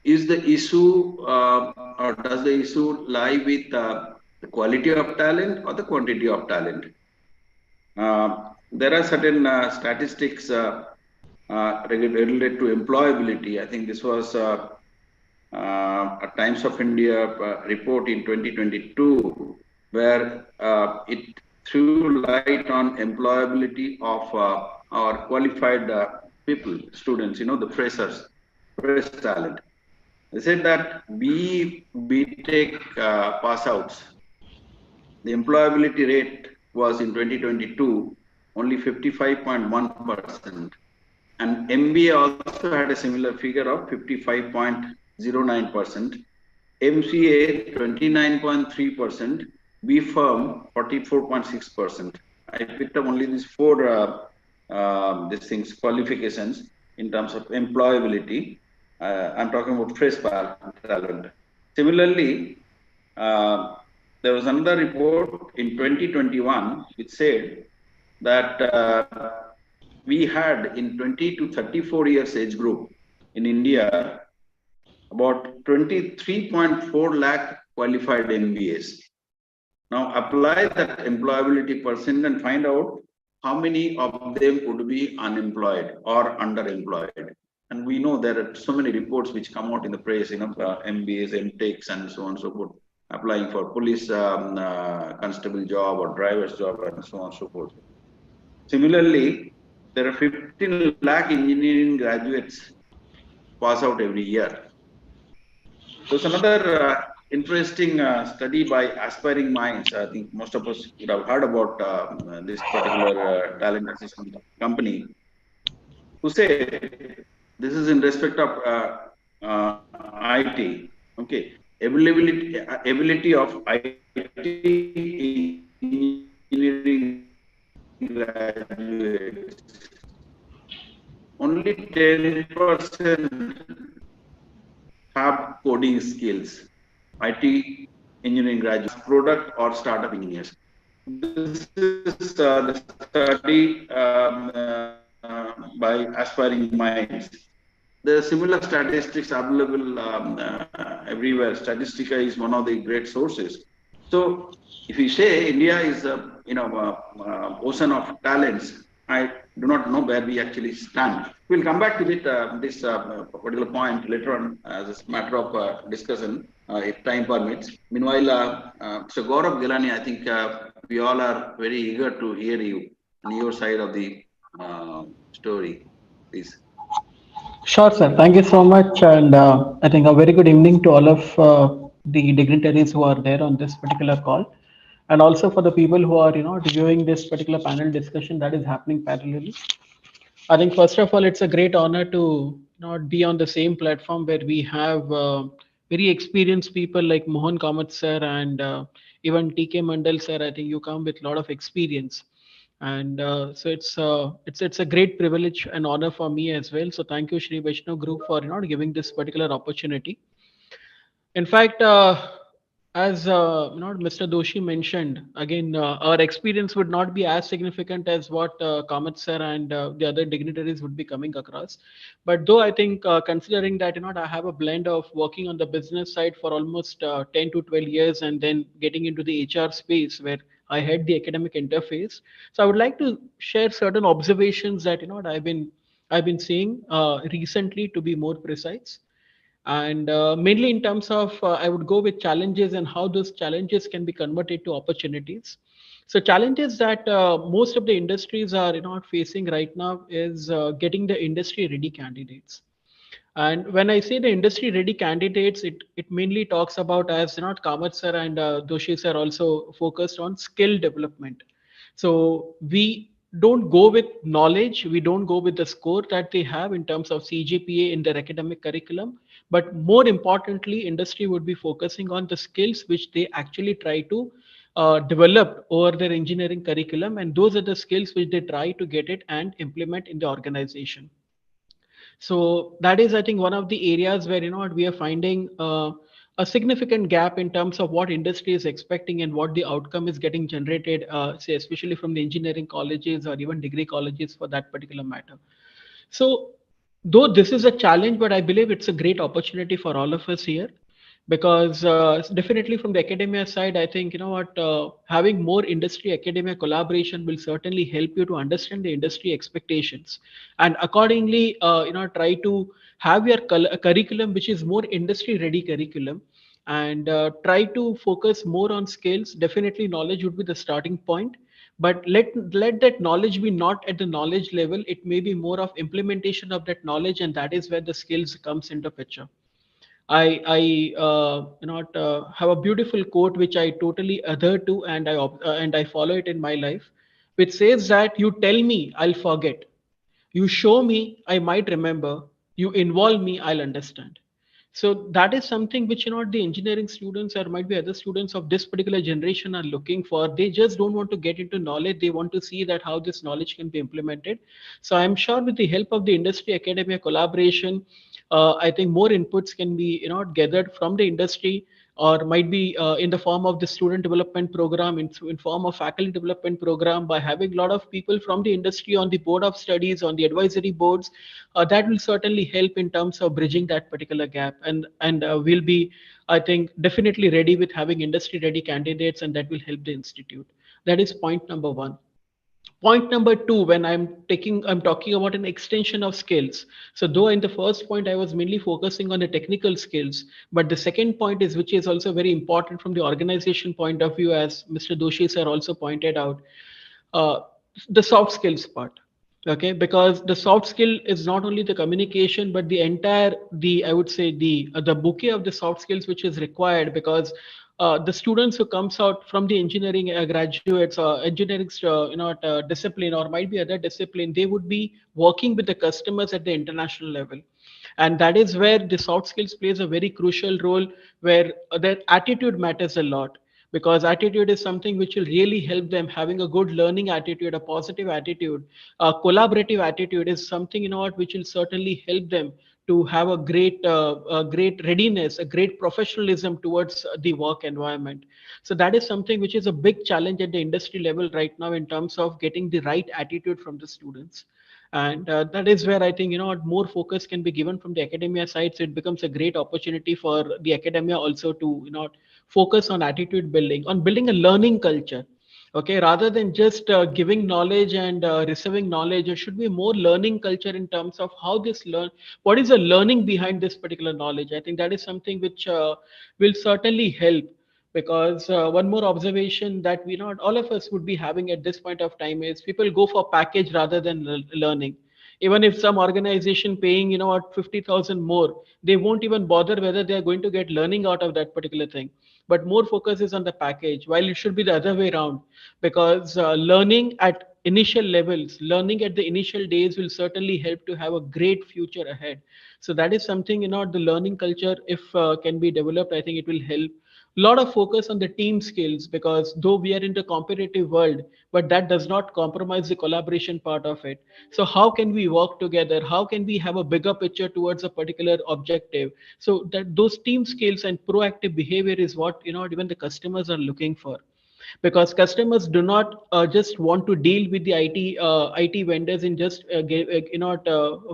is the issue or does the issue lie with the quality of talent or the quantity of talent? There are certain statistics related to employability. I think this was a Times of India report in 2022, where it threw light on employability of our qualified people, students, the freshers, fresh talent. They said that B.Tech pass outs, the employability rate was in 2022 only 55.1%, and MBA also had a similar figure of 55.09%, MCA 29.3%, B Firm 44.6%. I picked up only these four qualifications in terms of employability. I'm talking about fresh talent. Similarly, there was another report in 2021 which said that we had in 20 to 34 years age group in India about 23.4 lakh qualified MBAs. Now apply that employability percent and find out how many of them would be unemployed or underemployed. And we know there are so many reports which come out in the press, MBAs, MTechs, and so on and so forth, applying for police constable job or driver's job and so on and so forth. Similarly, there are 15 lakh engineering graduates pass out every year. There's another interesting study by Aspiring Minds. I think most of us would have heard about this particular talent assessment company, who say this is in respect of IT. Okay, ability of IT engineering graduates. Only 10% have coding skills. IT engineering graduates, product or startup engineers. This is the study by Aspiring Minds. There are similar statistics available everywhere. Statistica is one of the great sources. So, if we say India is a ocean of talents, I do not know where we actually stand. We'll come back to this particular point later on as a matter of discussion, if time permits. Meanwhile, Mr. Gaurav Gilani, I think we all are very eager to hear you on your side of the story, please. Sure, sir. Thank you so much. And I think a very good evening to all of the dignitaries who are there on this particular call. And also for the people who are, reviewing this particular panel discussion that is happening parallelly. I think first of all, it's a great honor to not be on the same platform where we have very experienced people like Mohan Kamath sir and even TK Mandal sir. I think you come with a lot of experience, and so it's a great privilege and honor for me as well. So thank you, Shri Vaishnav Group, for giving this particular opportunity. In fact, as Mr. Doshi mentioned, again, our experience would not be as significant as what Kamath sir and the other dignitaries would be coming across. But though I think, considering that I have a blend of working on the business side for almost 10 to 12 years, and then getting into the HR space where I had the academic interface. So I would like to share certain observations that I've been seeing recently, to be more precise, and mainly in terms of I would go with challenges and how those challenges can be converted to opportunities. So challenges that most of the industries are facing right now is getting the industry ready candidates. And when I say the industry ready candidates, it mainly talks about, as Kamath sir and Doshi sir also focused on skill development. So we don't go with knowledge, we don't go with the score that they have in terms of CGPA in their academic curriculum, but more importantly, industry would be focusing on the skills which they actually try to develop over their engineering curriculum, and those are the skills which they try to get it and implement in the organization. So that is, I think, one of the areas where we are finding a significant gap in terms of what industry is expecting and what the outcome is getting generated, say especially from the engineering colleges or even degree colleges for that particular matter. So though this is a challenge, but I believe it's a great opportunity for all of us here, because definitely from the academia side, I think having more industry academia collaboration will certainly help you to understand the industry expectations, and accordingly try to have your curriculum which is more industry ready curriculum, and try to focus more on skills. Definitely knowledge would be the starting point, but let that knowledge be not at the knowledge level. It may be more of implementation of that knowledge, and that is where the skills comes into picture. I have a beautiful quote which I totally adhere to, and I follow it in my life, which says that you tell me, I'll forget. You show me, I might remember. You involve me, I'll understand. So that is something which the engineering students or might be other students of this particular generation are looking for. They just don't want to get into knowledge. They want to see that how this knowledge can be implemented. So I'm sure with the help of the industry academia collaboration, I think more inputs can be gathered from the industry, or might be in the form of the student development program, in form of faculty development program, by having a lot of people from the industry on the board of studies, on the advisory boards, that will certainly help in terms of bridging that particular gap. And we'll be, I think, definitely ready with having industry ready candidates, and that will help the institute. That is point number one. Point number two, when I'm talking about an extension of skills. So though in the first point I was mainly focusing on the technical skills, but the second point is, which is also very important from the organization point of view, as Mr. Doshi sir also pointed out, uh, the soft skills part. Okay, because the soft skill is not only the communication, but the entire, the, I would say, the bouquet of the soft skills which is required. Because the students who comes out from the engineering graduates, engineering discipline, or might be other discipline, they would be working with the customers at the international level. And that is where the soft skills plays a very crucial role, where their attitude matters a lot. Because attitude is something which will really help them. Having a good learning attitude, a positive attitude, a collaborative attitude is something, which will certainly help them to have a great readiness, a great professionalism towards the work environment. So that is something which is a big challenge at the industry level right now, in terms of getting the right attitude from the students. And that is where I think, more focus can be given from the academia side. So it becomes a great opportunity for the academia also to, focus on attitude building, on building a learning culture. Okay, rather than just giving knowledge and receiving knowledge, there should be more learning culture in terms of how this learn, what is the learning behind this particular knowledge. I think that is something which will certainly help. Because one more observation that we, not all of us would be having at this point of time, is people go for package rather than learning. Even if some organization paying, at 50,000 more, they won't even bother whether they are going to get learning out of that particular thing. But more focus is on the package, while it should be the other way around. Because learning at initial levels, learning at the initial days, will certainly help to have a great future ahead. So that is something, the learning culture, if can be developed, I think it will help. Lot of focus on the team skills, because though we are in the competitive world, but that does not compromise the collaboration part of it. So how can we work together, how can we have a bigger picture towards a particular objective? So that those team skills and proactive behavior is what, even the customers are looking for. Because customers do not just want to deal with the IT vendors in just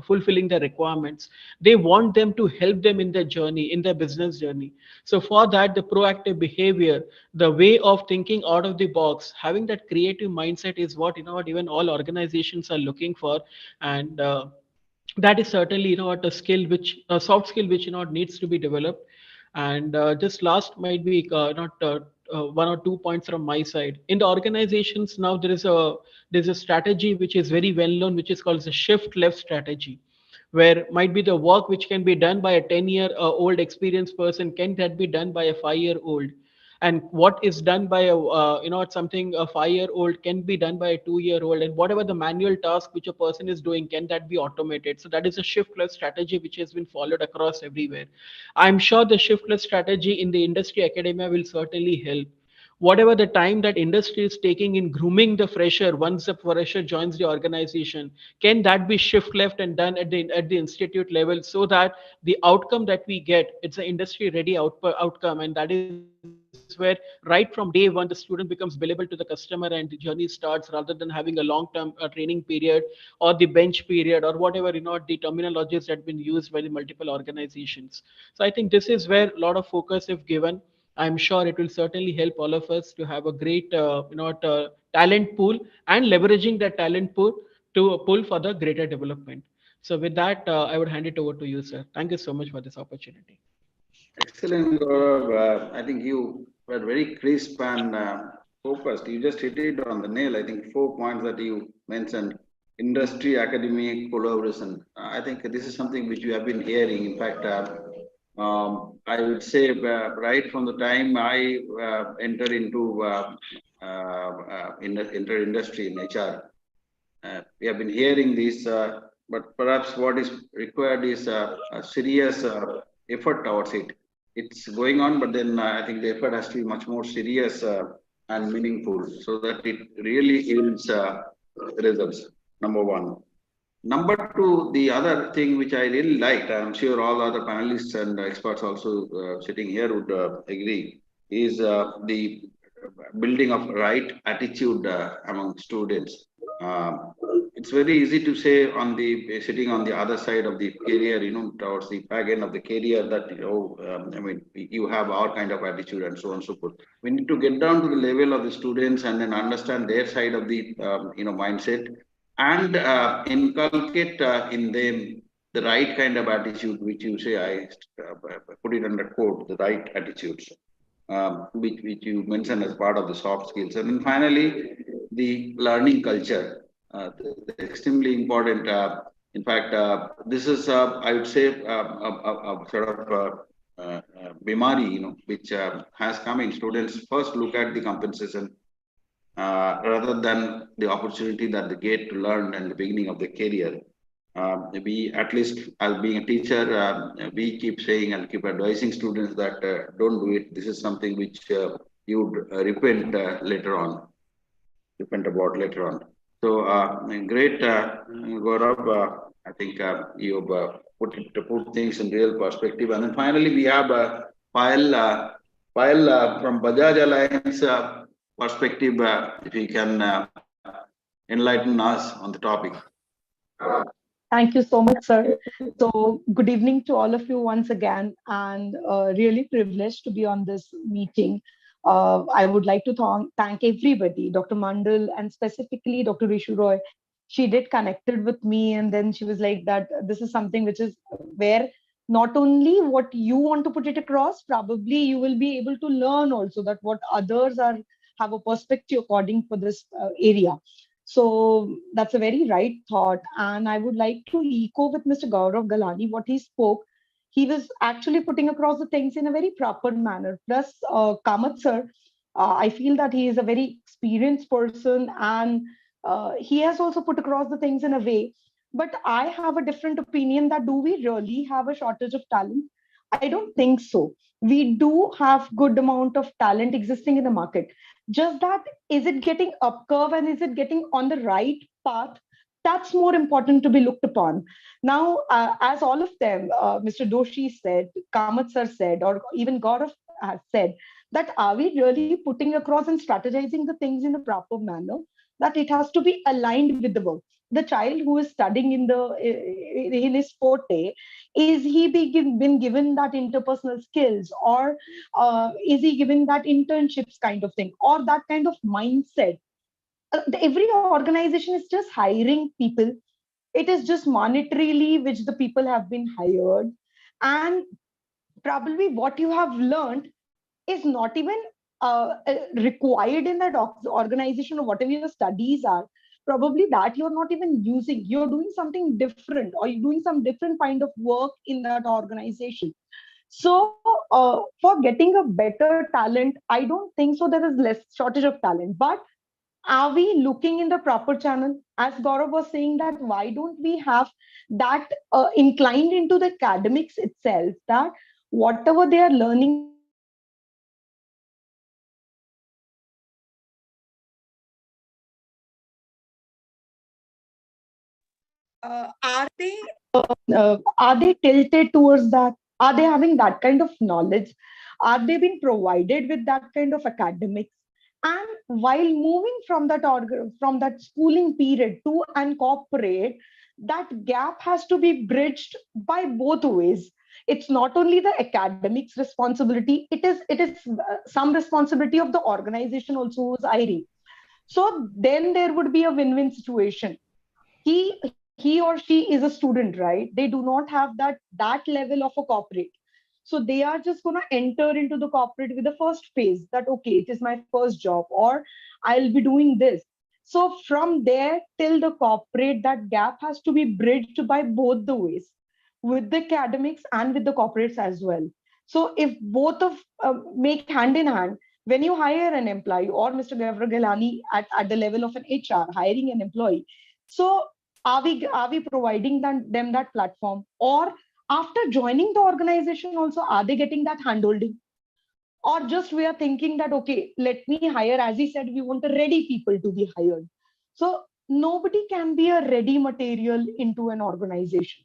fulfilling their requirements. They want them to help them in their journey, in their business journey. So for that, the proactive behavior, the way of thinking out of the box, having that creative mindset is what, what even all organizations are looking for. And that is certainly, what a skill, which a soft skill, which needs to be developed. And just last might be not one or two points from my side. In the organizations now, there's a strategy which is very well known, which is called the shift left strategy, where might be the work which can be done by a 10-year old experienced person, can that be done by a 5-year old? And what is done by a something a 5-year old can be done by a 2-year old, and whatever the manual task which a person is doing, can that be automated? So that is a shift left strategy which has been followed across everywhere. I'm sure the shift left strategy in the industry academia will certainly help. Whatever the time that industry is taking in grooming the fresher, once the fresher joins the organization, can that be shift left and done at the institute level, so that the outcome that we get, it's an industry ready outcome. And that is where right from day one, the student becomes billable to the customer and the journey starts, rather than having a long term training period, or the bench period, or whatever, the terminologies that have been used by the multiple organizations. So I think this is where a lot of focus if given. I'm sure it will certainly help all of us to have a great talent pool, and leveraging that talent pool to pull for the greater development. So with that, I would hand it over to you, sir. Thank you so much for this opportunity. Excellent, Gaurav. I think you were very crisp and focused. You just hit it on the nail. I think 4 points that you mentioned: industry, academic, collaboration. I think this is something which you have been hearing. In fact, I would say right from the time I entered into enter industry in HR, we have been hearing this, but perhaps what is required is a serious effort towards it. It's going on, but then I think the effort has to be much more serious and meaningful, so that it really yields results. Number one. Number two, the other thing which I really liked, I'm sure all other panelists and experts also sitting here would agree, is the building of right attitude among students. It's very easy to say on the sitting on the other side of the career, towards the back end of the career that, I mean, you have our kind of attitude and so on and so forth. We need to get down to the level of the students and then understand their side of the, mindset and inculcate in them the right kind of attitude, which you say, I put it under quote, the right attitudes, which you mentioned as part of the soft skills. And then finally, the learning culture, the extremely important. In fact, this is, I would say, a sort of bimari, which has come in. Students first look at the compensation rather than the opportunity that they get to learn in the beginning of their career. We, at least as being a teacher, we keep saying and keep advising students that don't do it. This is something which you would repent later on, repent about later on. So great, Gaurav. I think you've put things in real perspective. And then finally, we have Payal from Bajaj Alliance perspective. If you can enlighten us on the topic. Thank you so much, sir. So good evening to all of you once again, and really privileged to be on this meeting. I would like to thank everybody, Dr. Mandal, and specifically Dr. Rishu Roy. She did connected with me, and then she was like that this is something which is where not only what you want to put it across, probably you will be able to learn also that what others are have a perspective according for this area. So that's a very right thought. And I would like to echo with Mr. Gaurav Galani, what he spoke. He was actually putting across the things in a very proper manner. Plus, Kamath sir, I feel that he is a very experienced person and he has also put across the things in a way. But I have a different opinion that do we really have a shortage of talent? I don't think so. We do have good amount of talent existing in the market. Just that, is it getting up curve and is it getting on the right path? That's more important to be looked upon. Now, as all of them, Mr. Doshi said, Kamath sir said, or even Gaurav has said, that are we really putting across and strategizing the things in a proper manner? That it has to be aligned with the work. The child who is studying in his forte, is he been given that interpersonal skills, or is he given that internships kind of thing, or that kind of mindset? Every organization is just hiring people. It is just monetarily which the people have been hired, and probably what you have learned is not even required in that organization, or whatever your studies are. Probably that you're not even using, you're doing something different, or you're doing some different kind of work in that organization. So for getting a better talent, I don't think so there is less shortage of talent, but are we looking in the proper channel? As Gaurav was saying, that why don't we have that inclined into the academics itself, that whatever they are learning from the organization, are they tilted towards that? Are they having that kind of knowledge? Are they being provided with that kind of academics? And while moving from from that schooling period to an corporate, that gap has to be bridged by both ways. It's not only the academics responsibility, it is some responsibility of the organization also who's hiring. So then there would be a win-win situation. He or she is a student, right? They do not have that level of a corporate, so they are just going to enter into the corporate with the first phase, that okay, it is my first job, or I'll be doing this. So from there till the corporate, that gap has to be bridged by both the ways, with the academics and with the corporates as well. So if both of make hand in hand, when you hire an employee, or Mr. Gavra Ghelani at the level of an HR hiring an employee, so are we providing them that platform, or after joining the organization also, are they getting that handholding? Or just we are thinking that okay, let me hire, as he said, we want the ready people to be hired. So nobody can be a ready material into an organization.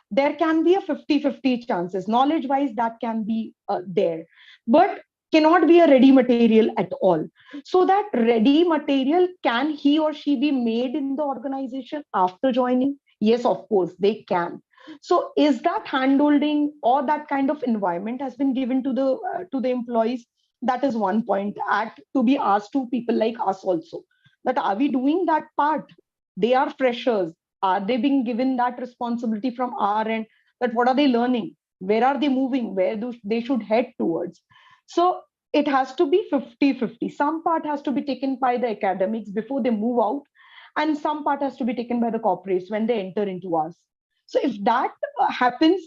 There can be a 50-50 chances. Knowledge wise, that can be there, but cannot be a ready material at all. So that ready material, can he or she be made in the organization after joining? Yes, of course, they can. So is that handholding or that kind of environment has been given to the employees? That is one point at to be asked to people like us also. That are we doing that part? They are freshers. Are they being given that responsibility from our end? That what are they learning? Where are they moving? Where do they should head towards? So it has to be 50-50. Some part has to be taken by the academics before they move out, and some part has to be taken by the corporates when they enter into us. So if that happens,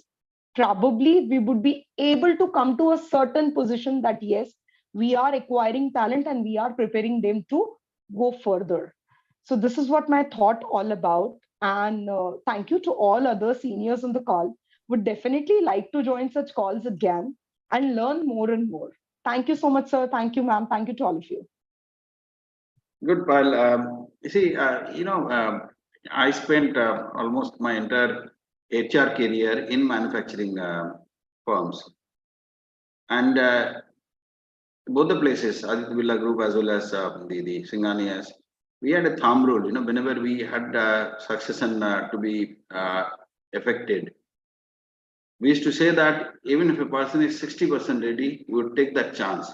probably we would be able to come to a certain position that yes, we are acquiring talent and we are preparing them to go further. So this is what my thought all about. And thank you to all other seniors on the call. Would definitely like to join such calls again and learn more and more. Thank you so much, sir. Thank you, ma'am. Thank you to all of you. Good, Pal. You see, I spent almost my entire HR career in manufacturing firms, and both the places, Aditya Birla Group as well as the Singhanias, we had a thumb rule. Whenever we had succession to be affected, we used to say that even if a person is 60% ready, we would take that chance.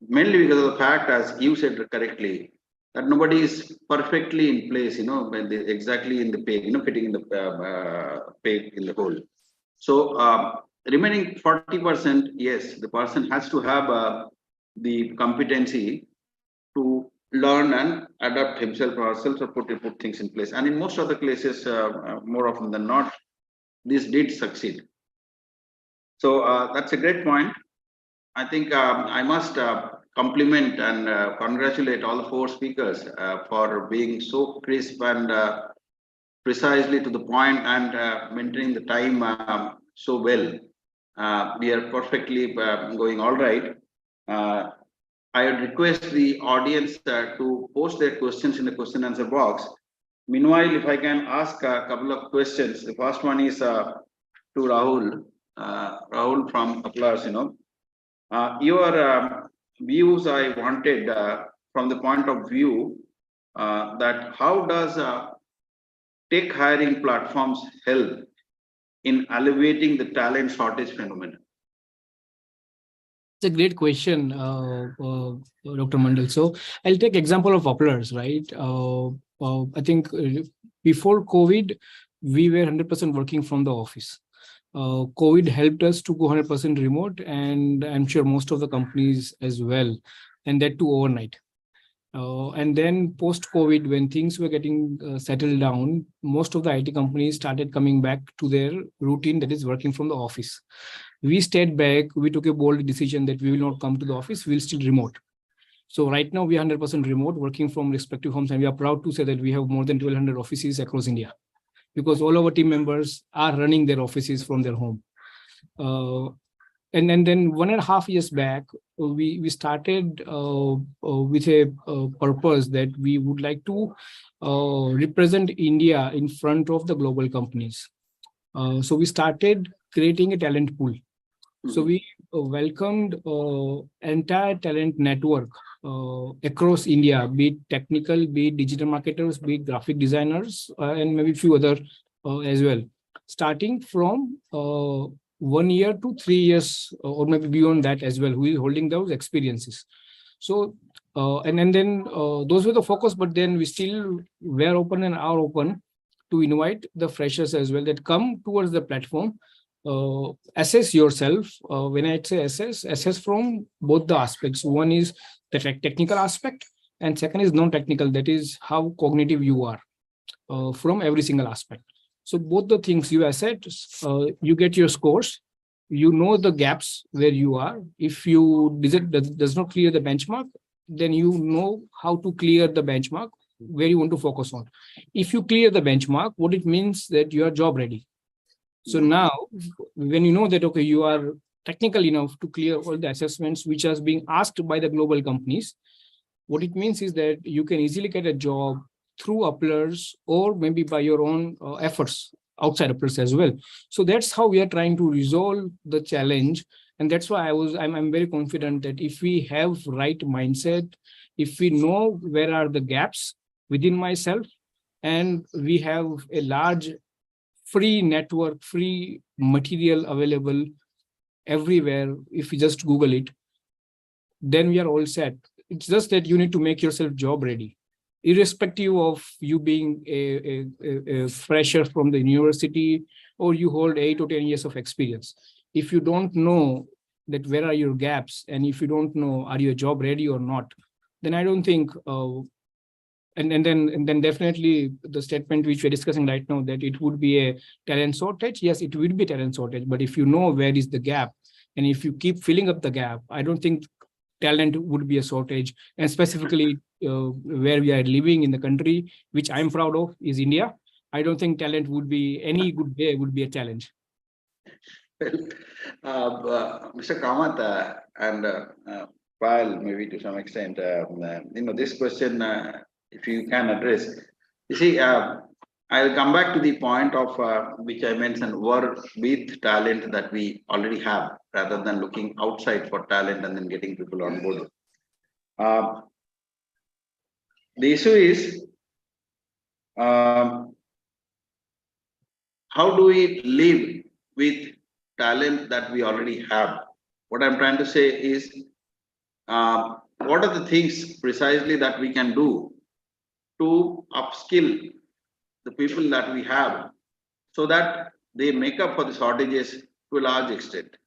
Mainly because of the fact, as you said correctly, that nobody is perfectly in place, exactly in the peg, fitting in the peg in the hole. So remaining 40%, yes, the person has to have the competency to learn and adapt himself or herself or put things in place. And in most of the cases, more often than not, this did succeed. So that's a great point. I think I must compliment and congratulate all the four speakers for being so crisp and precisely to the point and maintaining the time so well. We are perfectly going all right. I would request the audience to post their questions in the question answer box. Meanwhile, if I can ask a couple of questions. The first one is to Rahul. Rahul from Applause, your views I wanted from the point of view that how does tech hiring platforms help in alleviating the talent shortage phenomenon? It's a great question, Dr. Mandal. So I'll take example of Applause, right? I think before COVID, we were 100% working from the office. COVID helped us to go 100% remote, and I'm sure most of the companies as well, and that too overnight. And then post-COVID, when things were getting settled down, most of the IT companies started coming back to their routine, that is working from the office. We stayed back. We took a bold decision that we will not come to the office. We'll still remote. So right now we are 100% remote, working from respective homes, and we are proud to say that we have more than 1,200 offices across India, because all our team members are running their offices from their home. And then 1.5 years back, we started with a purpose that we would like to represent India in front of the global companies. So we started creating a talent pool. So we welcomed entire talent network across India, be it technical, be it digital marketers, be it graphic designers, and maybe a few other as well, starting from 1 year to 3 years, or maybe beyond that as well, who is holding those experiences. So, and then those were the focus, but then we still were open and are open to invite the freshers as well that come towards the platform. Assess yourself. When I say assess from both the aspects. One is the technical aspect, and second is non-technical, that is how cognitive you are from every single aspect. So both the things you assess, you get your scores, you know the gaps where you are. If you does not clear the benchmark, then you know how to clear the benchmark where you want to focus on. If you clear the benchmark, what it means that you are job ready. So now, when you know that, okay, you are technical enough to clear all the assessments which are being asked by the global companies, What it means is that you can easily get a job through Applers or maybe by your own efforts outside Applers as well. So that's how we are trying to resolve the challenge. And that's why I'm very confident that if we have right mindset, if we know where are the gaps within myself, and we have a large free network, free material available everywhere, if you just Google it, then we are all set. It's just that you need to make yourself job ready, irrespective of you being a fresher from the university or you hold 8 or 10 years of experience. If you don't know that where are your gaps, and if you don't know are you a job ready or not, then I don't think and then definitely the statement which we're discussing right now, that it would be a talent shortage. Yes, it will be talent shortage, but if you know where is the gap, and if you keep filling up the gap, I don't think talent would be a shortage. And specifically where we are living in the country, which I'm proud of, is India. I don't think talent would be any good day would be a challenge. Well, Mr. Kamath and Pal, maybe to some extent, this question, if you can address. You see, I'll come back to the point of which I mentioned, work with talent that we already have, rather than looking outside for talent and then getting people on board. The issue is, how do we live with talent that we already have? What I'm trying to say is, what are the things precisely that we can do to upskill the people that we have so that they make up for the shortages to a large extent?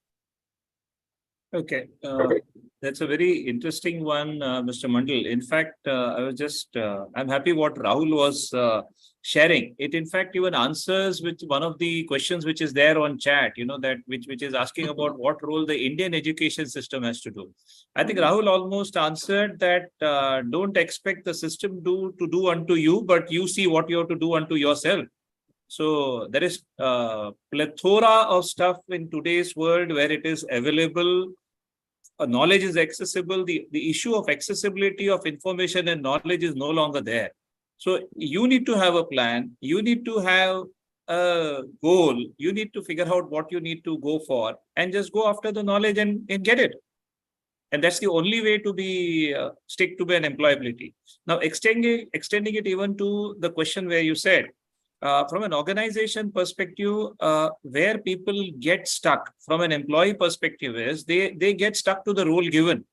Okay, that's a very interesting one, Mr. Mandal. In fact, I'm happy what Rahul was sharing. It in fact even answers with one of the questions which is there on chat, that which is asking about what role the Indian education system has to do. I think Rahul almost answered that. Don't expect the system to do unto you, but you see what you have to do unto yourself. So there is a plethora of stuff in today's world where it is available. Knowledge is accessible. The issue of accessibility of information and knowledge is no longer there. So you need to have a plan. You need to have a goal. You need to figure out what you need to go for and just go after the knowledge and get it. And that's the only way to stick to an employability. Now, extending it even to the question where you said, from an organization perspective, where people get stuck from an employee perspective is they get stuck to the role given,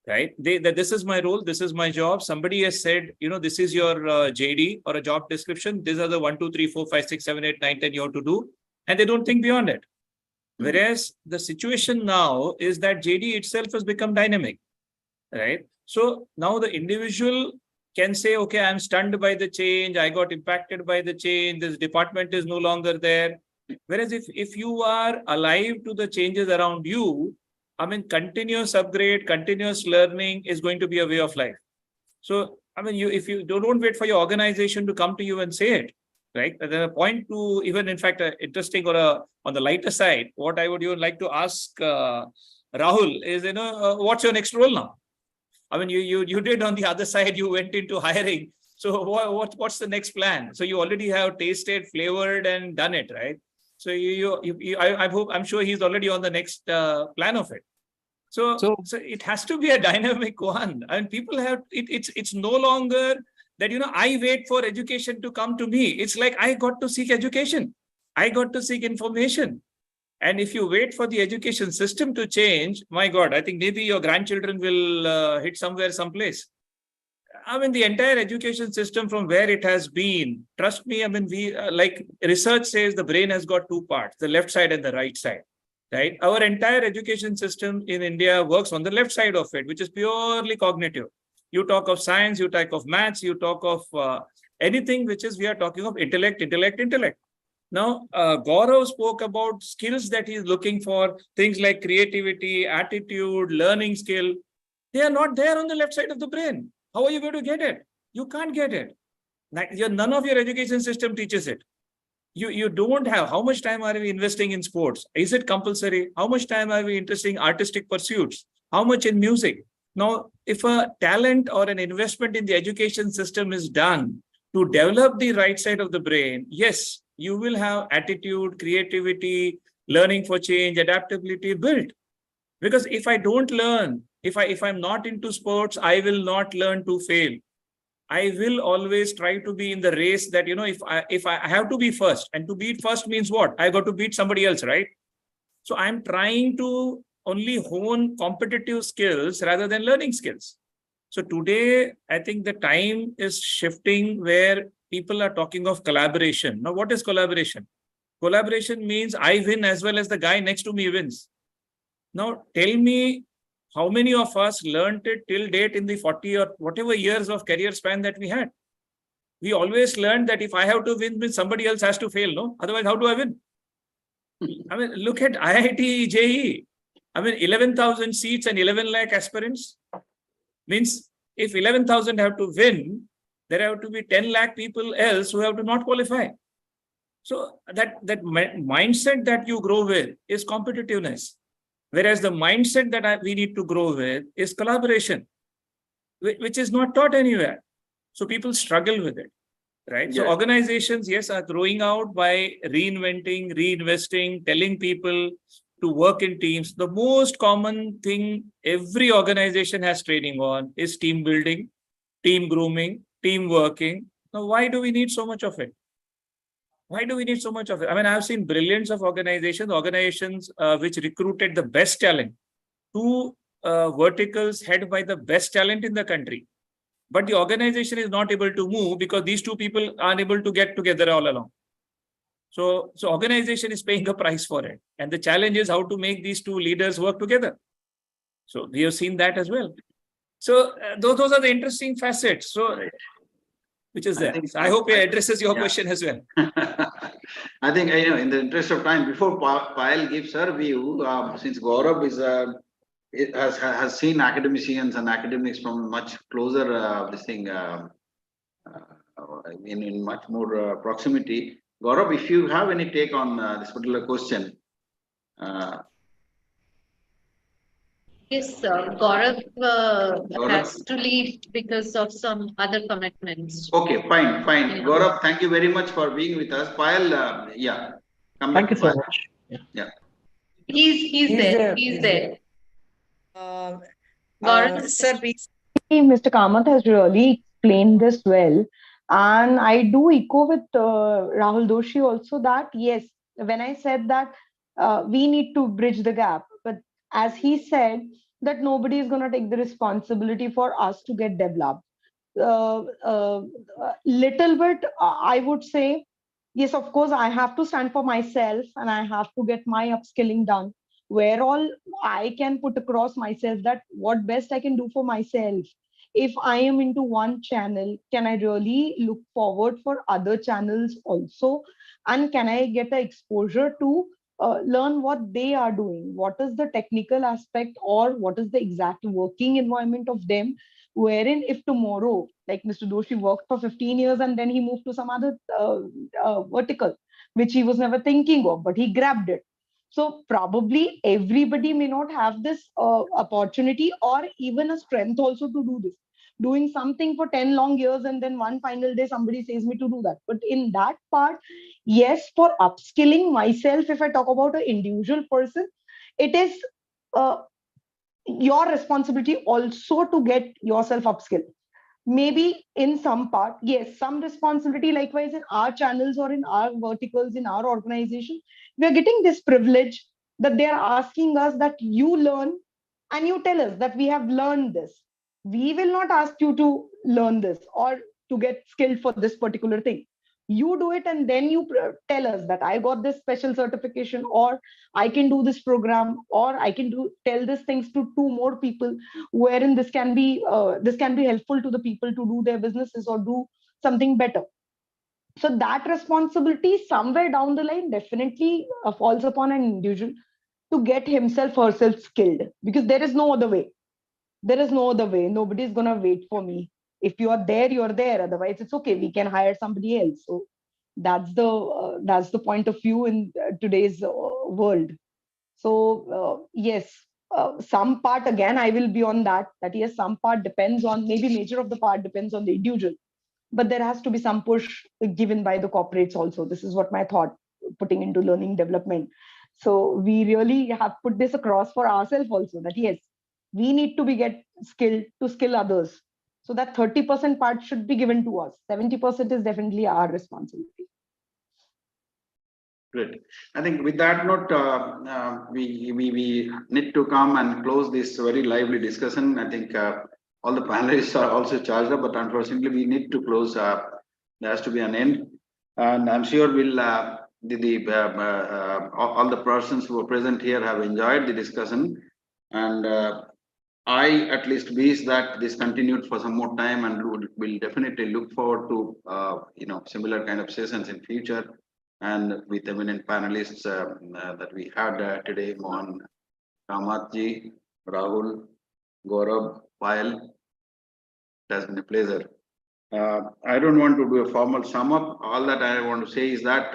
right? That this is my role, this is my job. Somebody has said, this is your JD or a job description. These are the 1, 2, 3, 4, 5, 6, 7, 8, 9, 10 you have to do. And they don't think beyond it. Whereas the situation now is that JD itself has become dynamic, right? So now the individual can say, okay, I'm stunned by the change. I got impacted by the change. This department is no longer there. Whereas if you are alive to the changes around you, continuous upgrade, continuous learning is going to be a way of life. So, if you don't wait for your organization to come to you and say it, right? There's a point to even, in fact, interesting or on the lighter side, what I would even like to ask Rahul is, what's your next role now? You did on the other side, you went into hiring. So what's the next plan? So you already have tasted, flavored, and done it, right? So I'm sure he's already on the next plan of it. So it has to be a dynamic one. And people have it's no longer that I wait for education to come to me. It's like I got to seek education. I got to seek information. And if you wait for the education system to change, my God, I think maybe your grandchildren will hit someplace. The entire education system from where it has been, trust me, we like research says the brain has got two parts, the left side and the right side, right? Our entire education system in India works on the left side of it, which is purely cognitive. You talk of science, you talk of maths, you talk of anything which is, we are talking of intellect. Now, Gaurav spoke about skills that he's looking for, things like creativity, attitude, learning skill. They are not there on the left side of the brain. How are you going to get it? You can't get it. None of your education system teaches it. You don't have. How much time are we investing in sports? Is it compulsory? How much time are we interested in artistic pursuits? How much in music? Now, if a talent or an investment in the education system is done to develop the right side of the brain, yes, you will have attitude, creativity, learning for change, adaptability built. Because if I don't learn, if I'm not into sports, I will not learn to fail. I will always try to be in the race that, if I have to be first, and to beat first means what? I got to beat somebody else, right? So I'm trying to only hone competitive skills rather than learning skills. So today, I think the time is shifting where people are talking of collaboration. Now, what is collaboration? Collaboration means I win as well as the guy next to me wins. Now, tell me how many of us learned it till date in the 40 or whatever years of career span that we had? We always learned that if I have to win, means somebody else has to fail, no? Otherwise, how do I win? I mean, look at IIT JEE. I mean, 11,000 seats and 11 lakh aspirants. Means if 11,000 have to win, there have to be 10 lakh people else who have to not qualify. So that mindset that you grow with is competitiveness. Whereas the mindset that we need to grow with is collaboration, which is not taught anywhere. So people struggle with it, right? So organizations, yes, are growing out by reinventing, reinvesting, telling people to work in teams. The most common thing every organization has training on is team building, team grooming, team working. Now, why do we need so much of it? Why do we need so much of it? I mean, I've seen brilliance of organizations which recruited the best talent, two verticals headed by the best talent in the country. But the organization is not able to move because these two people aren't able to get together all along. So organization is paying a price for it. And the challenge is how to make these two leaders work together. So we have seen that as well. So those are the interesting facets. So which is there. I hope it addresses your question as well. I think, in the interest of time, before Payal gives her view, since Gaurav has seen academicians and academics from much closer, in much more proximity. Gaurav, if you have any take on this particular question. Yes, Gaurav has to leave because of some other commitments. Okay, fine. Yeah. Gaurav, thank you very much for being with us. Payal, Thank you so much. Yeah. He's there. He's there. Gaurav, Sir, Mr. Kamath has really explained this well. And I do echo with Rahul Doshi also that, yes, when I said that we need to bridge the gap, but as he said, that nobody is going to take the responsibility for us to get developed. Little bit, I would say, yes, of course, I have to stand for myself and I have to get my upskilling done. Where all I can put across myself that what best I can do for myself. If I am into one channel, can I really look forward for other channels also? And can I get the exposure to learn what they are doing? What is the technical aspect or what is the exact working environment of them? Wherein if tomorrow, like Mr. Doshi worked for 15 years and then he moved to some other vertical, which he was never thinking of, but he grabbed it. So probably everybody may not have this opportunity or even a strength also to do this. Doing something for 10 long years and then one final day somebody says me to do that. But in that part, yes, for upskilling myself, if I talk about an individual person, it is your responsibility also to get yourself upskilled. Maybe in some part, yes, some responsibility. Likewise, in our channels or in our verticals, in our organization, we are getting this privilege that they are asking us that you learn and you tell us that we have learned this. We will not ask you to learn this or to get skilled for this particular thing. You do it and then you tell us that I got this special certification or I can do this program or I can tell these things to two more people, wherein this can be helpful to the people to do their businesses or do something better. So that responsibility somewhere down the line definitely falls upon an individual to get himself herself skilled, because there is no other way. Nobody is going to wait for me. If you are there, you are there. Otherwise it's okay, we can hire somebody else. So that's the point of view in today's world. So yes, some part, again, I will be on that yes, some part depends on, maybe major of the part depends on the individual, but there has to be some push given by the corporates also. This is what my thought, putting into learning development. So we really have put this across for ourselves also, that yes, we need to be get skilled to skill others. So that 30% part should be given to us. 70% is definitely our responsibility. Great. I think with that note, we need to come and close this very lively discussion. I think all the panelists are also charged up, but unfortunately we need to close. There has to be an end, and I'm sure we'll all the persons who are present here have enjoyed the discussion, and I at least wish that this continued for some more time, and will definitely look forward to similar kind of sessions in future, and with eminent panelists that we had today, Mohan Kamatji, Rahul, Gaurav, Payal. It has been a pleasure. I don't want to do a formal sum up. All that I want to say is that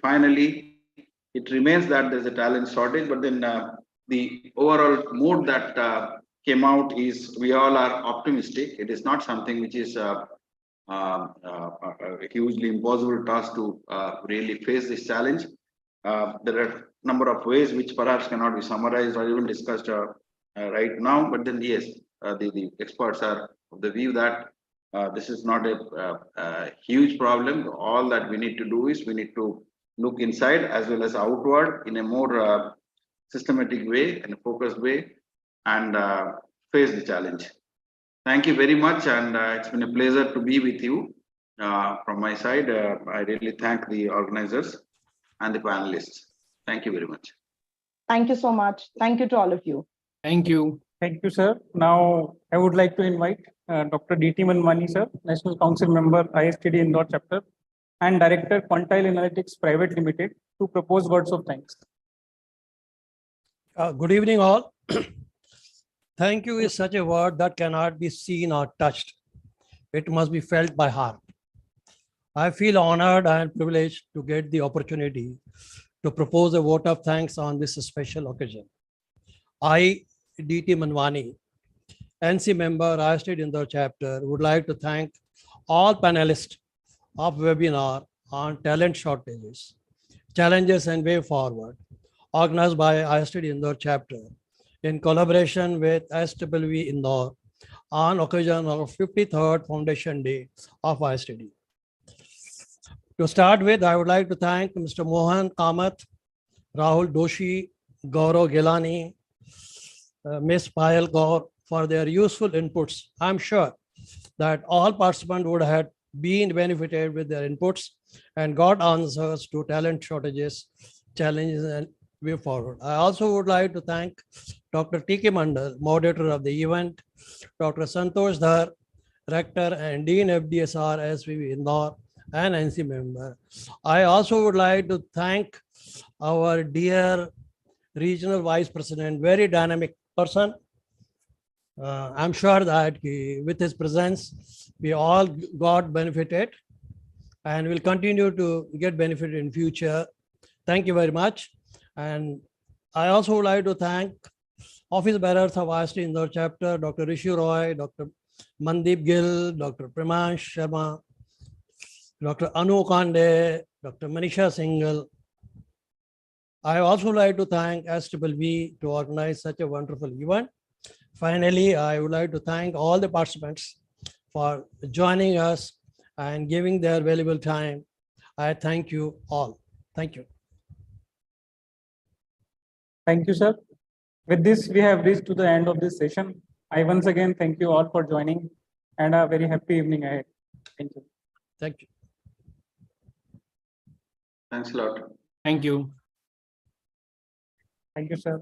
finally it remains that there's a talent shortage, but then the overall mood that came out is we all are optimistic. It is not something which is a hugely impossible task to really face this challenge. There are a number of ways which perhaps cannot be summarized or even discussed right now, but then yes, the experts are of the view that this is not a huge problem. All that we need to do is we need to look inside as well as outward in a more systematic way and a focused way, and face the challenge. Thank you very much, and it's been a pleasure to be with you. From my side, I really thank the organizers and the panelists. Thank you very much. Thank you so much. Thank you to all of you. Thank you. Thank you, sir. Now, I would like to invite Dr. D.T. Manwani, sir, National Council Member, ISTD Indore Chapter, and Director, Quantile Analytics Private Limited, to propose words of thanks. Good evening, all. Thank you is such a word that cannot be seen or touched. It must be felt by heart. I feel honored and privileged to get the opportunity to propose a vote of thanks on this special occasion. I, D.T. Manwani, NC member, ISTD Indore Chapter, would like to thank all panelists of webinar on talent shortages, challenges and way forward, organized by ISTD Indore Chapter in collaboration with SWV Indore on occasion of 53rd Foundation Day of ISTD. To start with, I would like to thank Mr. Mohan Kamath, Rahul Doshi, Gaurav Gilani, Ms. Payal Gaur for their useful inputs. I'm sure that all participants would have been benefited with their inputs and got answers to talent shortages, challenges, and way forward. I also would like to thank Dr. T.K. Mandal, moderator of the event, Dr. Santosh Dhar, Rector and Dean FDSR SVV Indore, and NC member. I also would like to thank our dear Regional Vice President, very dynamic person. I'm sure that with his presence, we all got benefited and will continue to get benefited in future. Thank you very much. And I also would like to thank Office Bearers of ISTD Indore Chapter, Dr. Rishi Roy, Dr. Mandeep Gill, Dr. Primansh Sharma, Dr. Anu Kande, Dr. Manisha Singhal. I also like to thank SWV to organize such a wonderful event. Finally, I would like to thank all the participants for joining us and giving their valuable time. I thank you all. Thank you. Thank you, sir. With this, we have reached to the end of this session. I once again thank you all for joining, and a very happy evening ahead. Thank you. Thank you. Thanks a lot. Thank you. Thank you, sir.